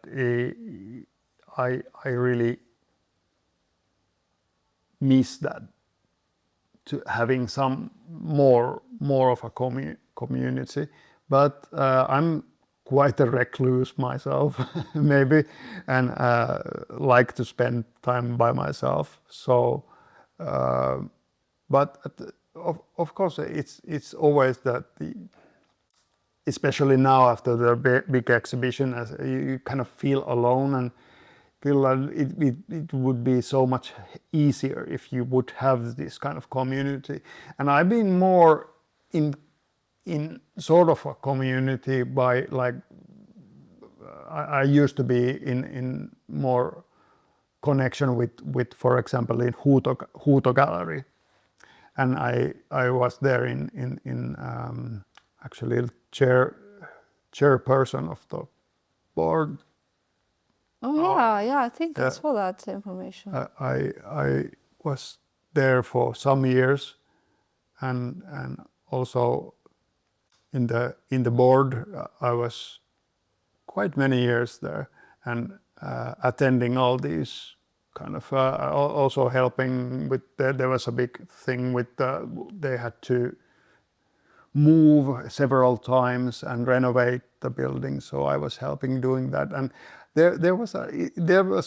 I really miss that, to having some more of a community, but I'm quite a recluse myself, maybe, and like to spend time by myself. So, but of course, it's always that especially now after the big exhibition, as you kind of feel alone and feel that it would be so much easier if you would have this kind of community. And I've been more in sort of a community by like I used to be in more connection with for example in Huuto Gallery, and I was there in actually chairperson of the board. Oh yeah, I think I saw that information. I was there for some years, and also in the board I was quite many years there, and attending all these kind of also helping with there was a big thing with they had to move several times and renovate the building, so I was helping doing that, and there was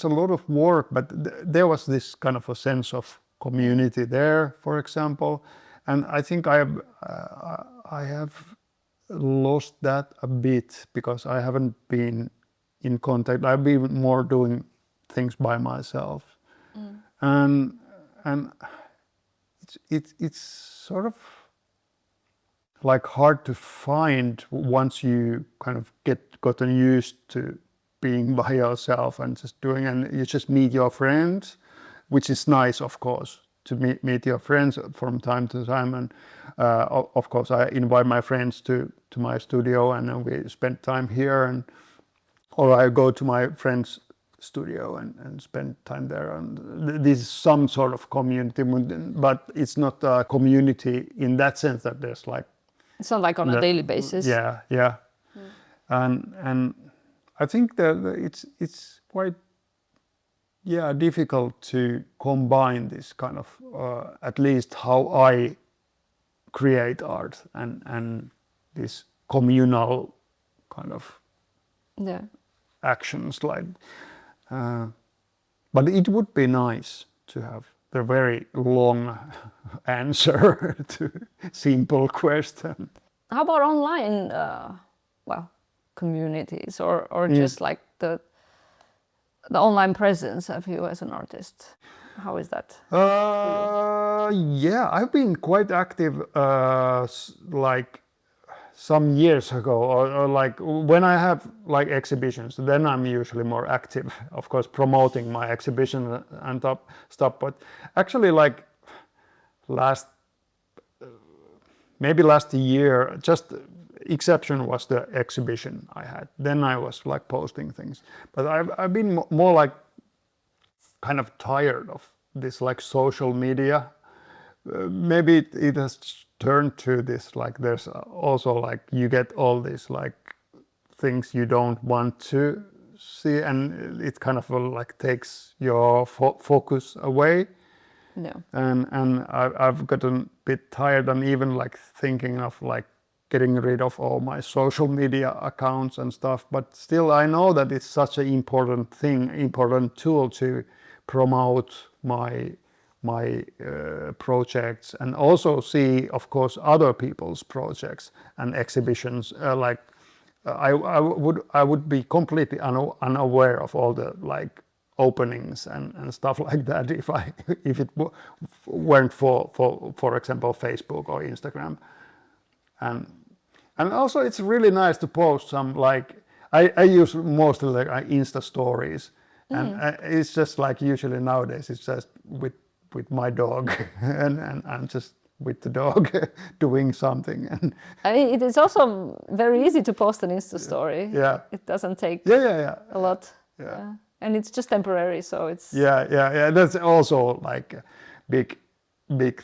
a lot of work, but there was this kind of a sense of community there, for example, and I think I have lost that a bit because I haven't been in contact. I've been more doing things by myself, and it's sort of like hard to find once you kind of gotten used to being by yourself and just doing, and you just meet your friends, which is nice, of course, to meet your friends from time to time, and of course I invite my friends to my studio, and then we spend time here, or I go to my friend's studio and spend time there, and this is some sort of community, but it's not a community in that sense that there's like, it's not like on a daily basis. Yeah. And I think that it's quite difficult to combine this kind of at least how I create art and this communal kind of actions, like but it would be nice to have the very long answer to simple question. How about online communities or just like the online presence of you as an artist? How is that? Yeah, I've been quite active like some years ago, or like when I have like exhibitions, then I'm usually more active, of course, promoting my exhibition and stuff. But actually, like maybe last year, just exception was the exhibition I had. Then I was like posting things, but I've been more like kind of tired of this like social media. Maybe it has turned to this like there's also like you get all these like things you don't want to see, and it kind of like takes your focus away. No. And I've gotten a bit tired and even like thinking of like getting rid of all my social media accounts and stuff. But still, I know that it's such an important thing, important tool to promote my projects and also see, of course, other people's projects and exhibitions. I would be completely unaware of all the like openings and stuff like that if it weren't for example Facebook or Instagram. And also it's really nice to post some like I use mostly like Insta stories, and it's just like usually nowadays it's just with my dog and I'm just with the dog doing something. And I mean, it is also very easy to post an Insta story. Yeah. It doesn't take a lot. Yeah. And it's just temporary, so it's... Yeah. That's also like a big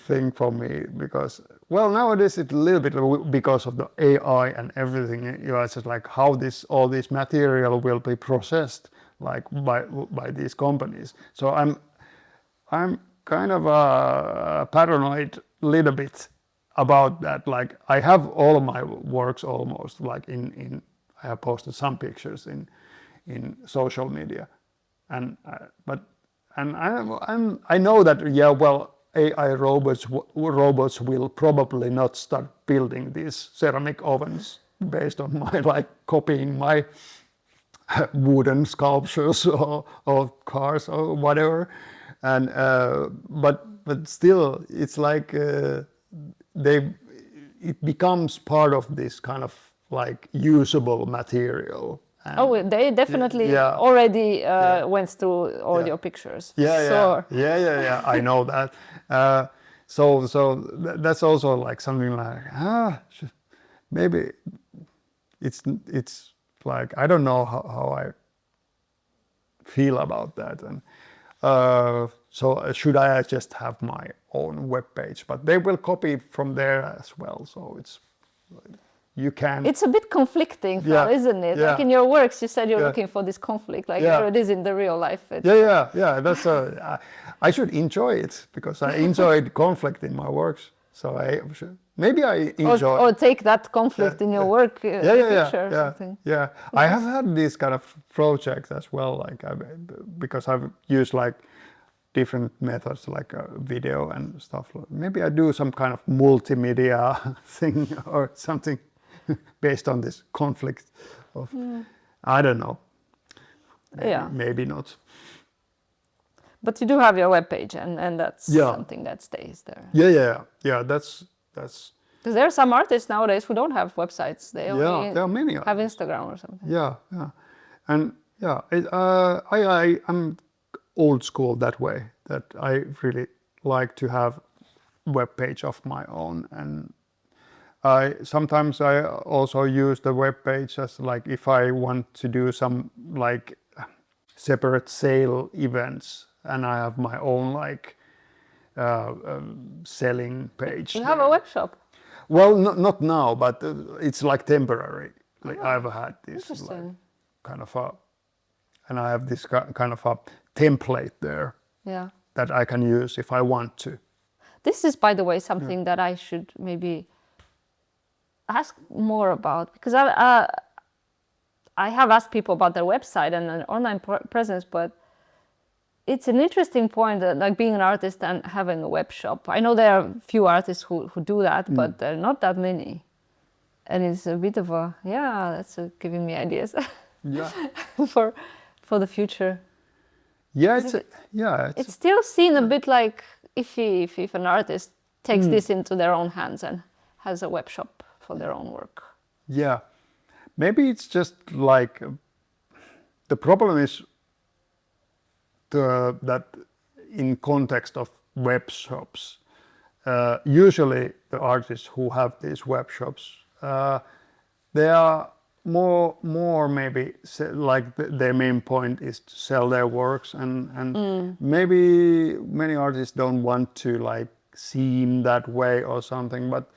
thing for me because, well, nowadays it's a little bit because of the AI and everything. You know, it's just like how all this material will be processed like by these companies. So I'm kind of paranoid a little bit about that. Like I have all of my works almost like in I have posted some pictures in social media, and I know that AI robots will probably not start building these ceramic ovens based on my like copying my wooden sculptures or cars or whatever. And but still it's like it becomes part of this kind of like usable material. And they definitely already went through all your pictures. Yeah. I know that. So that's also like something like maybe it's like I don't know how I feel about that. And so should I just have my own web page? But they will copy from there as well. So it's you can. It's a bit conflicting, isn't it? Like in your works, you said you're looking for this conflict, like here it is in the real life. Yeah. That's I should enjoy it because I enjoyed conflict in my works. So maybe I enjoy. Or take that conflict in your work picture or something. Yeah. I have had these kind of projects as well, like because I've used like different methods like video and stuff. Maybe I do some kind of multimedia thing or something based on this conflict of I don't know. Maybe not. But you do have your webpage, and that's something that stays there. Yeah. That's because there are some artists nowadays who don't have websites. They only there are many have Instagram or something. Yeah. And I'm old school that way. That I really like to have web page of my own, and sometimes I also use the web page as like if I want to do some like separate sale events, and I have my own like selling page. You have a web shop? Well, not now, but it's like temporary. Like I've had this like kind of and I have this kind of a template there that I can use if I want to. This is, by the way, something that I should maybe ask more about, because I have asked people about their website and an online presence, but it's an interesting point that, like being an artist and having a web shop. I know there are few artists who do that, but there are not that many. And it's a bit of that's giving me ideas for the future. Yeah, it's still seen a bit like if an artist takes this into their own hands and has a web shop for their own work. Yeah, maybe it's just like the problem is that in context of web shops, usually the artists who have these web shops, they are more maybe like their main point is to sell their works, and maybe many artists don't want to like seem that way or something, but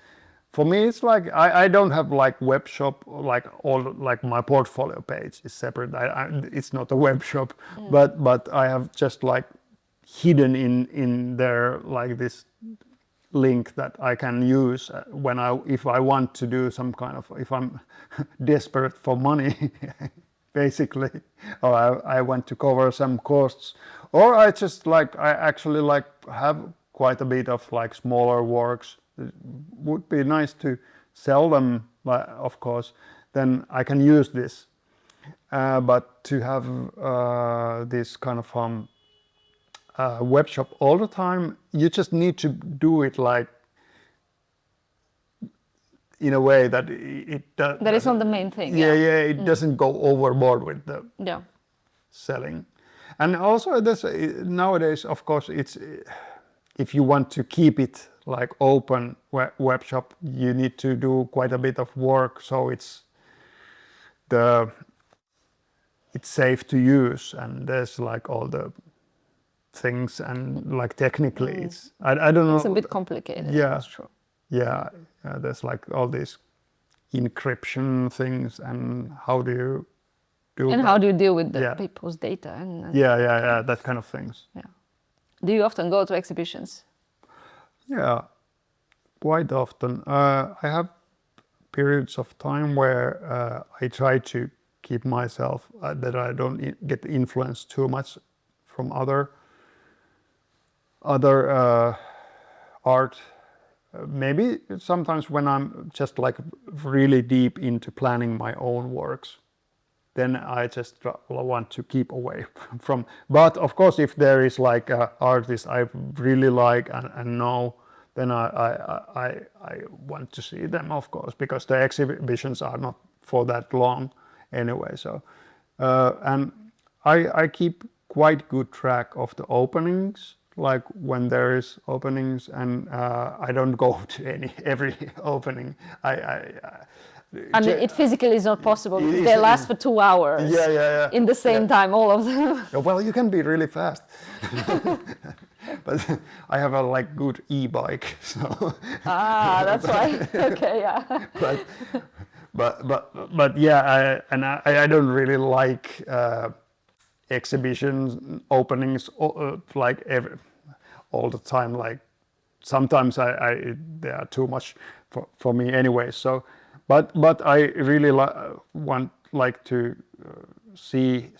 for me it's like I don't have like web shop, like all like my portfolio page is separate. It's not a web shop, but I have just like hidden in there like this link that I can use when if I want to do some kind of, if I'm desperate for money basically, or I want to cover some costs, or I just like I actually like have quite a bit of like smaller works. It would be nice to sell them, of course, then I can use this, but to have this kind of web shop all the time, you just need to do it like in a way that that is not the main thing. It doesn't go overboard with the selling. And also this nowadays, of course, it's if you want to keep it like open web shop, you need to do quite a bit of work, so it's safe to use, and there's like all the things, and like technically it's I don't know, it's a bit complicated. That's true. There's like all these encryption things, and how do you do and that? How do you deal with the people's data and that kind of things. Do you often go to exhibitions? Yeah, quite often. I have periods of time where I try to keep myself that I don't get influenced too much from other art. Maybe sometimes when I'm just like really deep into planning my own works, then I just want to keep away from. But of course, if there is like an artist I really like and know, then I want to see them, of course, because the exhibitions are not for that long anyway. So and I keep quite good track of the openings, like when there is openings, and I don't go to every opening. I mean, it physically is not possible because they last for 2 hours. In the same time, all of them. Well, you can be really fast. But I have a like good e-bike, so. That's why. Okay, yeah. But yeah, I don't really like exhibitions openings like all the time. Like sometimes they are too much for me anyway. So, but I really like to see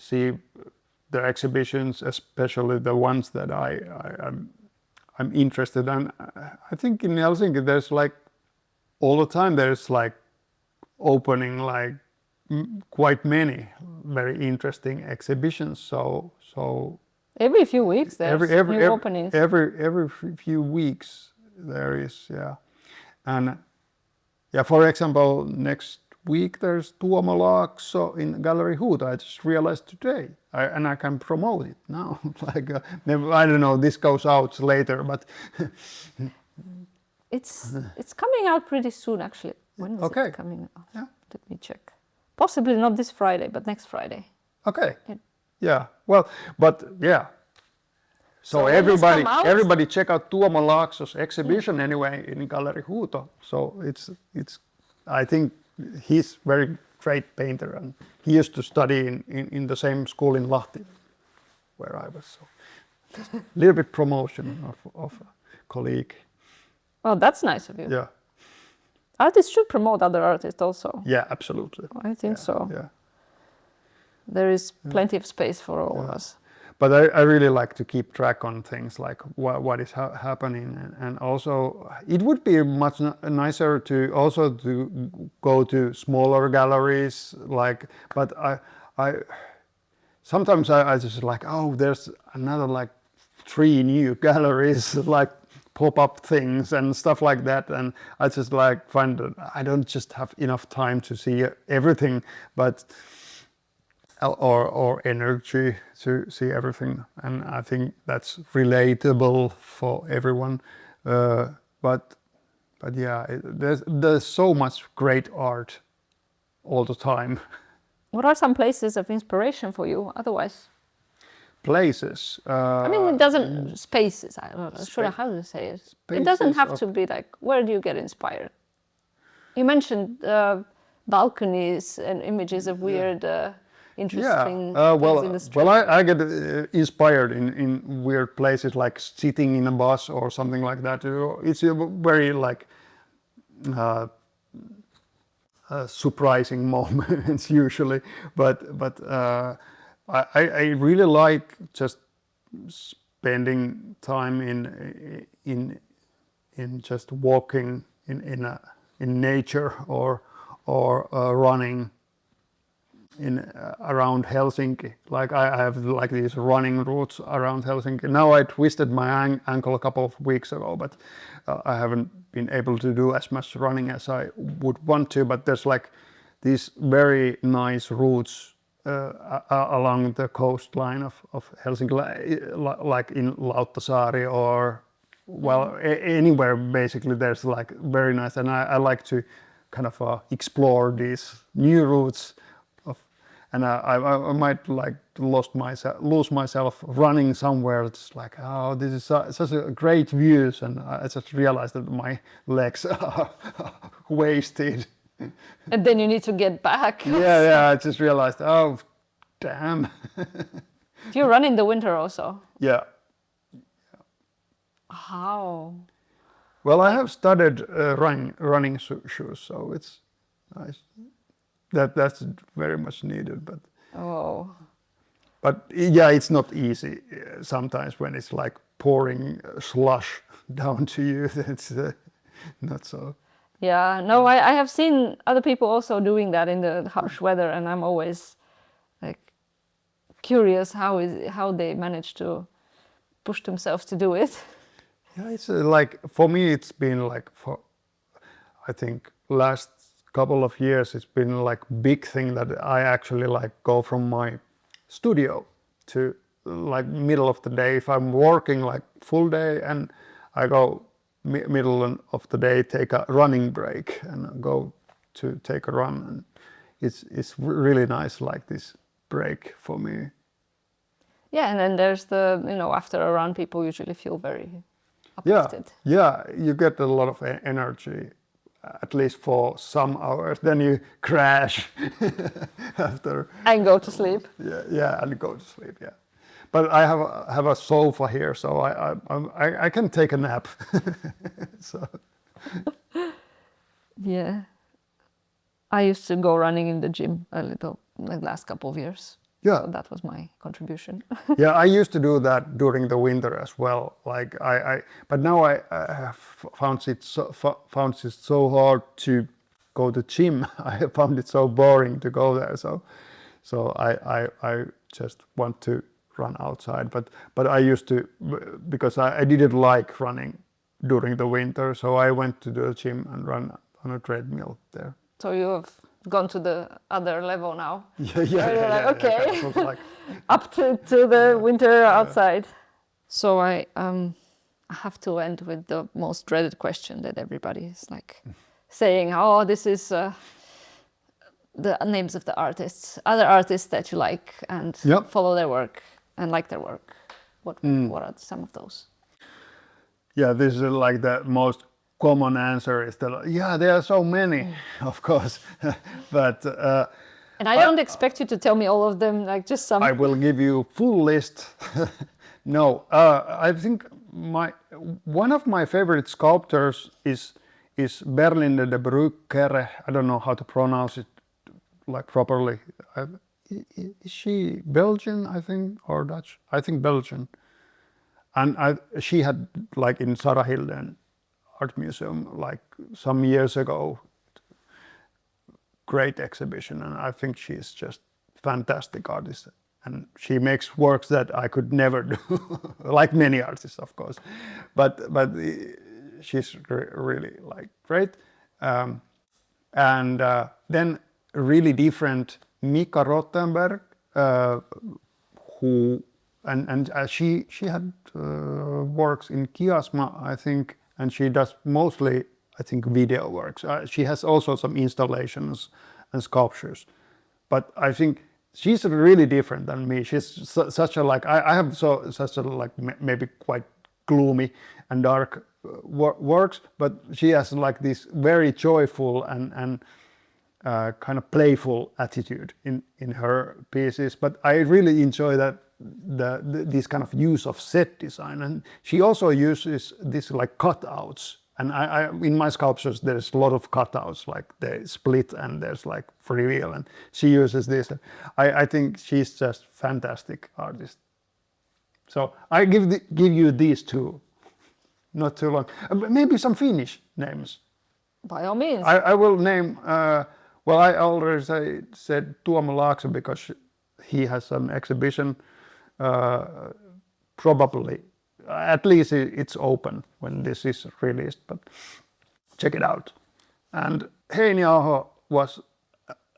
the exhibitions, especially the ones that I'm interested in. I think in Helsinki there's like all the time there's like opening like quite many very interesting exhibitions. So every few weeks there's new openings. Every few weeks there is, and for example, next week there's Tuomo Laakso in Gallery Huuta. I just realized today, and I can promote it now. Like I don't know, this goes out later, but it's coming out pretty soon actually. When is it coming out? Let me check. Possibly not this Friday, but next Friday. Okay. Well, but So everybody check out Tuomo Laakso's exhibition anyway in Gallery Huuta. So it's I think he's very great painter, and he used to study in the same school in Lahti where I was. So just a little bit promotion of a colleague. Well, that's nice of you. Yeah. Artists should promote other artists also. Yeah, absolutely. I think so. Yeah. There is plenty of space for all of us. But I really like to keep track on things like what is happening, and also it would be much nicer to also to go to smaller galleries, like. But I sometimes I just like, oh, there's another like 3 new galleries, like pop-up things and stuff like that, and I just like find that I don't just have enough time to see everything, but. Or energy to see everything, and I think that's relatable for everyone. But yeah, there's so much great art all the time. What are some places of inspiration for you otherwise? Places. I mean, it doesn't, spaces, I don't know, sure how to say it. It doesn't have to be like, where do you get inspired? You mentioned balconies and images of weird, interesting things in the street. Well, I get inspired in weird places, like sitting in a bus or something like that. It's a very like surprising moments usually, but I really like just spending time in just walking in nature or running around Helsinki. Like I have like these running routes around Helsinki. Now I twisted my ankle a couple of weeks ago, but I haven't been able to do as much running as I would want to. But there's like these very nice routes along the coastline of Helsinki, like in Lauttasaari or anywhere basically. There's like very nice, and I like to kind of explore these new routes. And I might like lose myself running somewhere. It's like, oh, this is such a great views, and I just realized that my legs are wasted. And then you need to get back. Yeah, I just realized, oh, damn. Do you run in the winter also? Yeah. How? Well, I have studied running shoes, so it's nice. That's very much needed, but yeah, it's not easy sometimes when it's like pouring slush down to you. It's not so. Yeah, no, I have seen other people also doing that in the harsh weather, and I'm always like curious how they manage to push themselves to do it. Yeah, it's like for me, it's been like for I think last couple of years it's been like big thing that I actually like go from my studio to like middle of the day if I'm working like full day, and I go middle of the day, take a running break and go to take a run, and it's really nice, like this break for me. Yeah, and then there's the, after a run people usually feel very uplifted. Yeah, you get a lot of energy, at least for some hours. Then you crash after. And go to sleep. Yeah, and go to sleep. Yeah, but I have a sofa here, so I can take a nap. So. Yeah, I used to go running in the gym a little, like last couple of years. Yeah, so that was my contribution. Yeah, I used to do that during the winter as well. Like but now I found it so hard to go to gym. I found it so boring to go there. So I just want to run outside. But I used to, because I didn't like running during the winter. So I went to the gym and run on a treadmill there. So you have gone to the other level now. Yeah. Okay. Like up to the winter outside. So I have to end with the most dreaded question that everybody is like saying, oh, this is the names of the artists, other artists that you like and follow their work and like their work. What are some of those? Yeah, this is like the most common answer is that, yeah, there are so many, of course, but... and I don't expect you to tell me all of them, like just some... I will give you full list. No, I think one of my favorite sculptors is Berlinde de Bruyckere. I don't know how to pronounce it like properly. Is she Belgian, I think, or Dutch? I think Belgian. And she had, like in Sarah Hilden Art Museum, like some years ago, great exhibition, and I think she's just fantastic artist, and she makes works that I could never do, like many artists, of course, but she's really like great, and then really different Mika Rottenberg, who and she had works in Kiasma, I think, and she does mostly, I think, video works. She has also some installations and sculptures. But I think she's really different than me. She's such a like I have such a like maybe quite gloomy and dark works, but she has like this very joyful and kind of playful attitude in her pieces. But I really enjoy that this kind of use of set design, and she also uses this like cutouts. And I in my sculptures there's a lot of cutouts, like they split and there's like reveal, and she uses this. I think she's just fantastic artist. So I give you these two, not too long. Maybe some Finnish names. By all means. I will name. Well, I already said Tuomo Laakso because he has an exhibition. Probably, at least it's open when this is released, but check it out. And Heini Aho was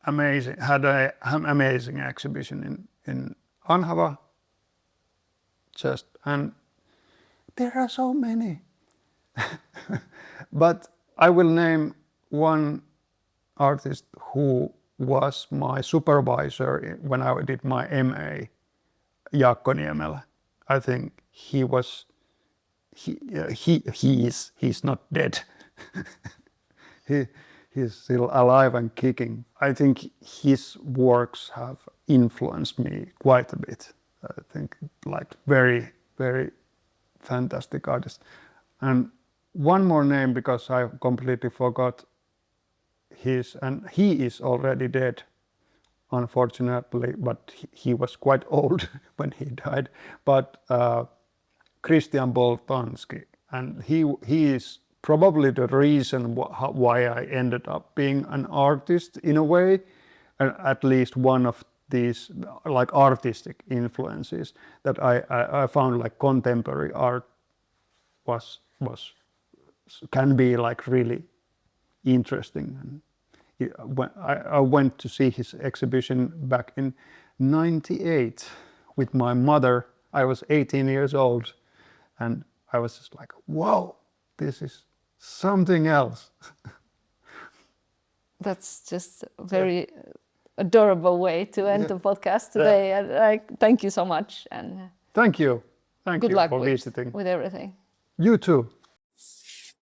amazing, had an amazing exhibition in Anhava. And there are so many. But I will name one artist who was my supervisor when I did my MA, Jaakko Niemelä. I think he's not dead. He's still alive and kicking. I think his works have influenced me quite a bit. I think like very, very fantastic artist. And one more name because I completely forgot and he is already dead, unfortunately, but he was quite old when he died. But Christian Boltanski, and he is probably the reason why I ended up being an artist in a way, at least one of these like artistic influences that I found like contemporary art can be like really interesting. And when I went to see his exhibition back in '98 with my mother. I was 18 years old, and I was just like, "Whoa, this is something else." That's just a very adorable way to end the podcast today. Yeah. And thank you so much, and thank you. Thank good you luck for visiting. with everything. You too.